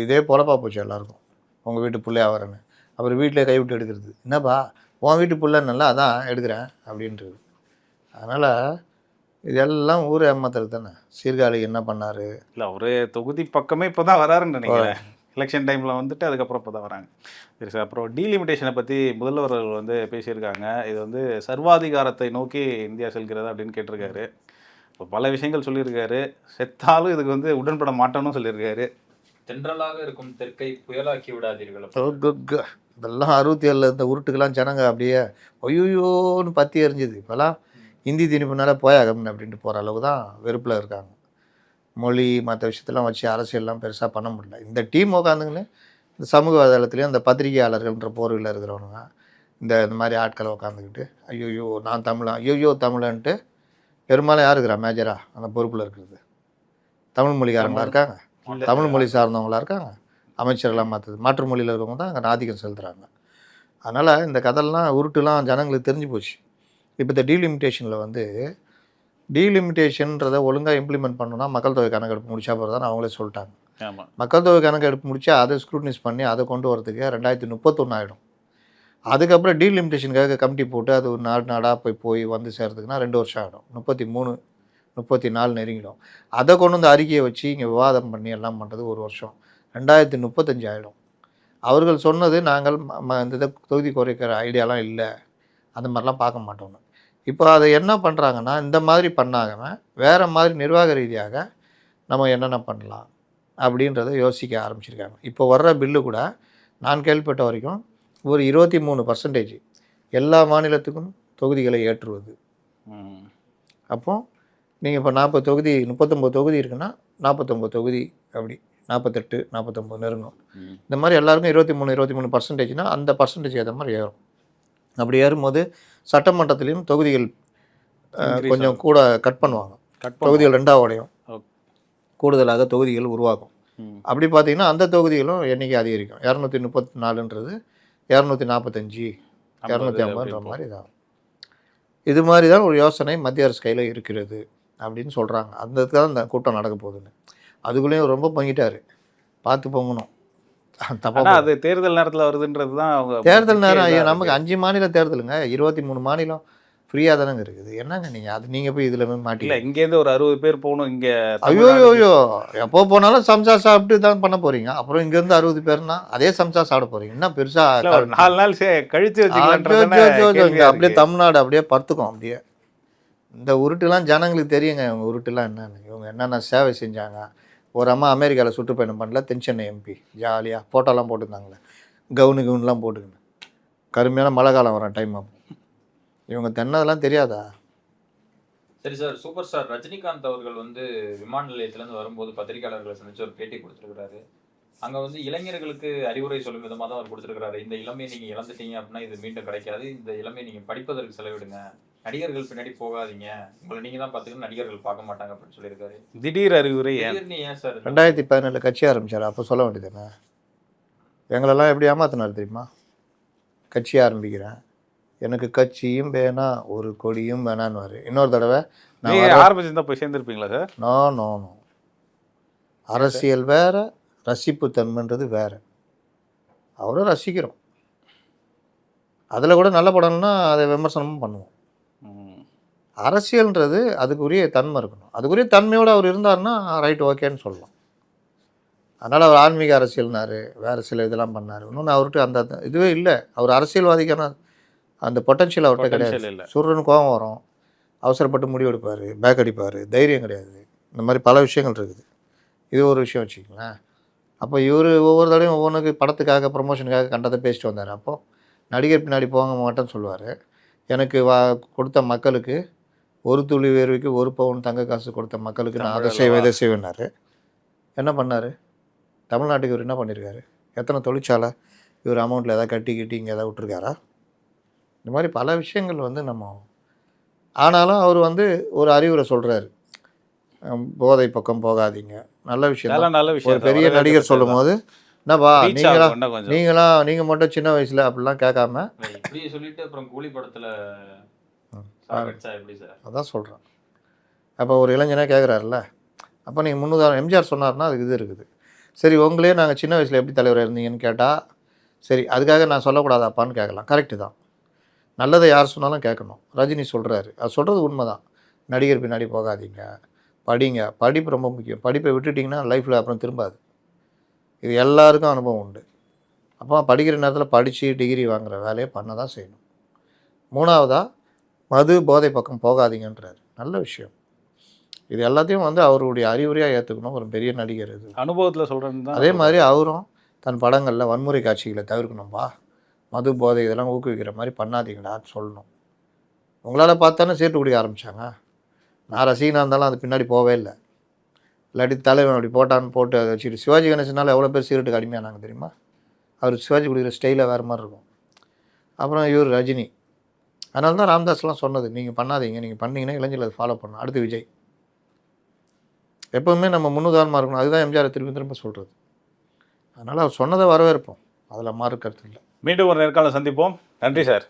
இதே பொழப்பா போச்சு எல்லாருக்கும். உங்கள் வீட்டு பிள்ளையா வரேன்னு, அப்புறம் வீட்டிலே கைவிட்டு எடுக்கிறது. என்னப்பா உன் வீட்டு பிள்ளைன்னால அதான் எடுக்கிறேன் அப்படின்றது. அதனால் இதெல்லாம் ஊர் ஏமாத்துறது தானே. சீர்காழி என்ன பண்ணார்? இல்லை ஒரு தொகுதி பக்கமே இப்போ தான் வராருன்னு நினைக்கிறேன். எலெக்ஷன் டைமில் வந்துட்டு அதுக்கப்புறம் இப்போ தான் வராங்க. சரி சார், அப்புறம் டீலிமிட்டேஷனை பற்றி முதல்வர்கள் வந்து பேசியிருக்காங்க. இது வந்து சர்வாதிகாரத்தை நோக்கி இந்தியா செல்கிறது அப்படின்னு கேட்டிருக்காரு. இப்போ பல விஷயங்கள் சொல்லியிருக்காரு. செத்தாலும் இதுக்கு வந்து உடன்பட மாட்டோன்னு சொல்லியிருக்காரு. தென்றலாக இருக்கும் தெற்கை புயலாக்கி விடாதீர்கள். இதெல்லாம் 67 இந்த உருட்டுக்கெல்லாம் ஜனங்க அப்படியே ஒய்யோன்னு பற்றி எரிஞ்சுது. இப்போலாம் ஹிந்தி திணிப்புனால போயாகம்னு அப்படின்ட்டு போகிற அளவுக்கு தான் வெறுப்பில் இருக்காங்க. மொழி மற்ற விஷயத்தெல்லாம் வச்சு அரசியல்லாம் பெருசாக பண்ண முடியல. இந்த டீம் உட்காந்துங்கன்னு இந்த சமூக வலைதளத்துலேயும் இந்த பத்திரிகையாளர்கள்ன்ற போர்வையில் இருக்கிறவனுங்க இந்த மாதிரி ஆட்களை உட்காந்துக்கிட்டு ஐயோயோ நான் தமிழன், ஐயோயோ தமிழன்ட்டு பெரும்பாலும் யார் இருக்கிறா மேஜராக அந்த பொறுப்பில் இருக்கிறது? தமிழ் மொழிக்காரங்களாக இருக்காங்க, தமிழ் மொழி சார்ந்தவங்களாக இருக்காங்க. அமைச்சர்களாக மாற்று மொழியில் இருக்கவங்க தான் அங்கே ஆதிக்கம் செலுத்துகிறாங்க. அதனால் இந்த கதையெல்லாம் உருட்டுலாம் ஜனங்களுக்கு தெரிஞ்சு போச்சு. இப்போ இந்த டீலிமிட்டேஷனில் வந்து டீலிமிட்டேஷன்றதை ஒழுங்காக இம்ப்ளிமெண்ட் பண்ணணும்னா மக்கள் தொகை கணக்கெடுப்பு முடிச்சா போகிறதான் அவங்களே சொல்லிட்டாங்க. மக்கள் தொகை கணக்கெடுப்பு முடித்தா அதை ஸ்க்ரூட்னைஸ் பண்ணி அதை கொண்டு வரதுக்கு 2031 ஆகிடும். அதுக்கப்புறம் டீலிமிட்டேஷனுக்காக கமிட்டி போட்டு அது ஒரு நாடாக போய் வந்து சேர்றதுக்குன்னா 2 வருஷம் ஆகிடும். 33 34 நெருங்கிடும். அதை கொண்டு வந்து அறிக்கையை வச்சு இங்கே விவாதம் பண்ணி எல்லாம் பண்ணுறது 1 வருஷம், 2035 ஆகிடும். அவர்கள் சொன்னது நாங்கள் இந்த தொகுதி குறைக்கிற ஐடியாலாம் இல்லை, அந்த மாதிரிலாம் பார்க்க மாட்டோம்னு. இப்போ அதை என்ன பண்ணுறாங்கன்னா இந்த மாதிரி பண்ணாமல் வேறு மாதிரி நிர்வாக ரீதியாக நம்ம என்னென்ன பண்ணலாம் அப்படின்றத யோசிக்க ஆரம்பிச்சிருக்காங்க. இப்போ வர்ற பில்லு கூட நான் கேள்விப்பட்ட வரைக்கும் ஒரு 23% எல்லா மாநிலத்துக்கும் தொகுதிகளை ஏற்றுவது. அப்போது நீங்கள் இப்போ 40 தொகுதி 39 தொகுதி இருக்குன்னா 49 தொகுதி அப்படி 48 49 நெருங்கும். இந்த மாதிரி எல்லாருக்கும் 23% அந்த பர்சன்டேஜ் ஏற்ற மாதிரி ஏறும். அப்படி ஏறும்போது சட்டமன்றத்திலையும் தொகுதிகள் கொஞ்சம் கூட கட் பண்ணுவாங்க. தொகுதிகள் 2ஆக உடையும், கூடுதலாக தொகுதிகள் உருவாகும். அப்படி பார்த்தீங்கன்னா அந்த தொகுதிகளும் எண்ணிக்கை அதிகரிக்கும். 234ன்றது 245 250ன்ற மாதிரி இதாகும். இது மாதிரி தான் ஒரு யோசனை மத்திய அரசு கையில் இருக்கிறது அப்படின்னு சொல்கிறாங்க. அந்த இதுக்காக தான் இந்த கூட்டம் நடக்க போகுதுன்னு. அதுக்குள்ளேயும் ரொம்ப பொங்கிட்டார், பார்த்து பொங்கணும். தப்பாக அது தேர்தல் நேரத்தில் வருதுன்றது தான் அவங்க. தேர்தல் நேரம் நமக்கு 5 மாநில தேர்தலுங்க, 23 மாநிலம் ஃப்ரீயாக தானேங்க இருக்குது. என்னங்க நீங்கள் அது நீங்கள் போய் இதில் போய் மாட்டில. இங்கேருந்து ஒரு 60 பேர் போகணும் இங்கே. ஐயோ எப்போ போனாலும் சம்சா சாப்பிட்டு தான் பண்ண போகிறீங்க. அப்புறம் இங்கேருந்து 60 பேர்னா அதே சம்சா சாப்பிட போகிறீங்க. என்ன பெருசாக 4 நாள் கழித்து வச்சுக்கலாம். அப்படியே தமிழ்நாடு அப்படியே படுத்துக்கும். அப்படியே இந்த உருட்டுலாம் ஜனங்களுக்கு தெரியுங்க. இவங்க உருட்டுலாம் என்னென்னு, இவங்க என்னென்ன சேவை செஞ்சாங்க. ஒரு அம்மா அமெரிக்காவில் சுற்றுப்பயணம் பண்ணல, தென்சென்னை எம்பி ஜாலியாக ஃபோட்டோலாம் போட்டுருந்தாங்களே, கவுன்லாம் போட்டுக்கணும். கருமையான மழை காலம் வர டைம் அப்போ இவங்க தென்னதெல்லாம் தெரியாதா? சரி சார், சூப்பர் ஸ்டார் ரஜினிகாந்த் அவர்கள் வந்து விமான நிலையத்திலேருந்து வரும்போது பத்திரிகையாளர்களை சந்திச்சு ஒரு பேட்டி கொடுத்துருக்கிறாரு. அங்கே வந்து இளைஞர்களுக்கு அறிவுரை சொல்லும் விதமாக தான் அவர் கொடுத்துருக்கிறாரு. இந்த இளமையை நீங்கள் இழந்துட்டீங்க அப்படின்னா இது மீண்டும் கிடைக்காது. இந்த இளமையை நீங்கள் படிப்பதற்கு செலவிடுங்க, நடிகர்கள் பின்னாடி போகாதீங்க, உங்களை நீங்கள் தான் பார்த்துக்கணும், நடிகர்கள் பார்க்க மாட்டாங்க அப்படின்னு சொல்லியிருக்காரு. திடீர் அறிவுரை. ஏன் சார் 2017 கட்சி ஆரம்பித்தார், அப்போ சொல்ல வேண்டியதுதானே? எங்களெல்லாம் எப்படி ஏமாத்தினார் தெரியுமா? கட்சி ஆரம்பிக்கிறேன், எனக்கு கட்சியும் வேணாம் ஒரு கொடியும் வேணான்னு. இன்னொரு தடவை நான் ஆரம்பிச்சிருந்தா போய் சேர்ந்துருப்பீங்களா சார்? நோ அரசியல் வேற, ரசிப்பு தன்மைன்றது வேற. அவரை ரசிக்கிறோம். அதில் கூட நல்ல படம்னா அதை விமர்சனமும் பண்ணுவோம். அரசியல்ன்றது அதுக்குரிய தன்மை இருக்கணும். அதுக்குரிய தன்மையோடு அவர் இருந்தார்னா ரைட் ஓகேன்னு சொல்லலாம். அதனால் அவர் ஆன்மீக அரசியல்னாரு, வேறு சில இதெல்லாம் பண்ணார். இன்னொன்று அவர்கிட்ட அந்த இதுவே இல்லை. அவர் அரசியல்வாதிக்கான அந்த பொட்டன்ஷியல் அவர்கிட்ட கிடையாது. சுருன்னு கோபம் வரும், அவசரப்பட்டு முடிவெடுப்பார், பேக் அடிப்பார், தைரியம் கிடையாது. இந்த மாதிரி பல விஷயங்கள் இருக்குது. இது ஒரு விஷயம் வச்சுக்கிங்களேன். அப்போ இவர் ஒவ்வொரு தடையும் ஒவ்வொன்றுக்கு படத்துக்காக ப்ரொமோஷனுக்காக கண்டதை பேசிட்டு வந்தார். அப்போது நடிகர் பின்னாடி போக மாட்டேன்னு சொல்லுவார். எனக்கு கொடுத்த மக்களுக்கு ஒரு துளி வேர்வைக்கு ஒரு பவுன் தங்க காசு கொடுத்த மக்களுக்கு நான் அதை செய்வேன் இதை செய்வேன்னாரு. என்ன பண்ணார்? தமிழ்நாட்டுக்கு இவர் என்ன பண்ணியிருக்காரு? எத்தனை தொழிற்சாலை இவர் அமௌண்ட்டில் எதாவது கட்டி இங்கே எதாவது விட்டுருக்காரா? இந்த மாதிரி பல விஷயங்கள் நம்ம ஆனாலும் அவர் ஒரு அறிவுரை சொல்கிறாரு, போதை பக்கம் போகாதீங்க. நல்ல விஷயம். ஒரு பெரிய நடிகர் சொல்லும் போது என்னப்பா நீங்கள் மட்டும் சின்ன வயசில் அப்படிலாம் கேட்காம சொல்லிட்டு அப்புறம் கூலி படத்தில் அதான் சொல்கிறேன். அப்போ ஒரு இளைஞனே கேட்குறாருல்ல, அப்போ நீங்கள் முன்னுதாரணம் எம்ஜிஆர் சொன்னார்னா அதுக்கு இது இருக்குது. சரி, உங்களே நாங்கள் சின்ன வயசில் எப்படி தலைவராக இருந்தீங்கன்னு கேட்டால், சரி அதுக்காக நான் சொல்லக்கூடாதாப்பான்னு கேட்கலாம். கரெக்டு தான். நல்லதை யார் சொன்னாலும் கேட்கணும். ரஜினி சொல்கிறாரு, அது சொல்கிறது உண்மை தான். நடிகர் பின்னாடி போகாதீங்க, படிங்க. படிப்பு ரொம்ப முக்கியம். படிப்பை விட்டுட்டிங்கன்னா லைஃப்பில் அப்புறம் திரும்பாது. இது எல்லாருக்கும் அனுபவம் உண்டு. அப்போ படிக்கிற நேரத்தில் படித்து டிகிரி வாங்குகிற வேலையை பண்ண தான் செய்யணும். மூணாவதாக மது போதை பக்கம் போகாதீங்கன்றார். நல்ல விஷயம். இது எல்லாத்தையும் அவருடைய அறிவுரையாக ஏற்றுக்கணும் ஒரு பெரிய நடிகர். இது அனுபவத்தில் சொல்கிறேன். அதே மாதிரி அவரும் தன் படங்களில் வன்முறை காட்சிகளை தவிர்க்கணும்பா, மது போதை இதெல்லாம் ஊக்குவிக்கிற மாதிரி பண்ணாதீங்கடான்னு சொல்லணும். உங்களால் பார்த்தானே சீட்டு குடிக்க ஆரம்பித்தாங்க. நான் ரசிகனாக இருந்தாலும் அது பின்னாடி போவே இல்லை. இல்லாட்டி தலைவன் அப்படி போட்டான்னு போட்டு அதை வச்சுட்டு சிவாஜி கணேசனால் எவ்வளோ பேர் சீரட்டுக்கு அடிமையானாங்க தெரியுமா? அவர் சிவாஜி குடிக்கிற ஸ்டைலில் வேறு மாதிரி இருக்கும். அப்புறம் இவர் ரஜினி. அதனால தான் ராம்தாஸ்லாம் சொன்னது, நீங்கள் பண்ணாதீங்க, நீங்கள் பண்ணிங்கன்னா இளைஞர்கள் அதை ஃபாலோ பண்ணணும். அடுத்து விஜய். எப்போவுமே நம்ம முன்னுதாரணமாக இருக்கணும். அதுதான் எம்ஜிஆர் திரும்ப திரும்ப சொல்கிறது. அதனால் அவர் சொன்னதை வரவேற்போம், அதில் மாறு கருத்து இல்லை. மீண்டும் ஒரு நேர்காணல் சந்திப்போம். நன்றி சார்.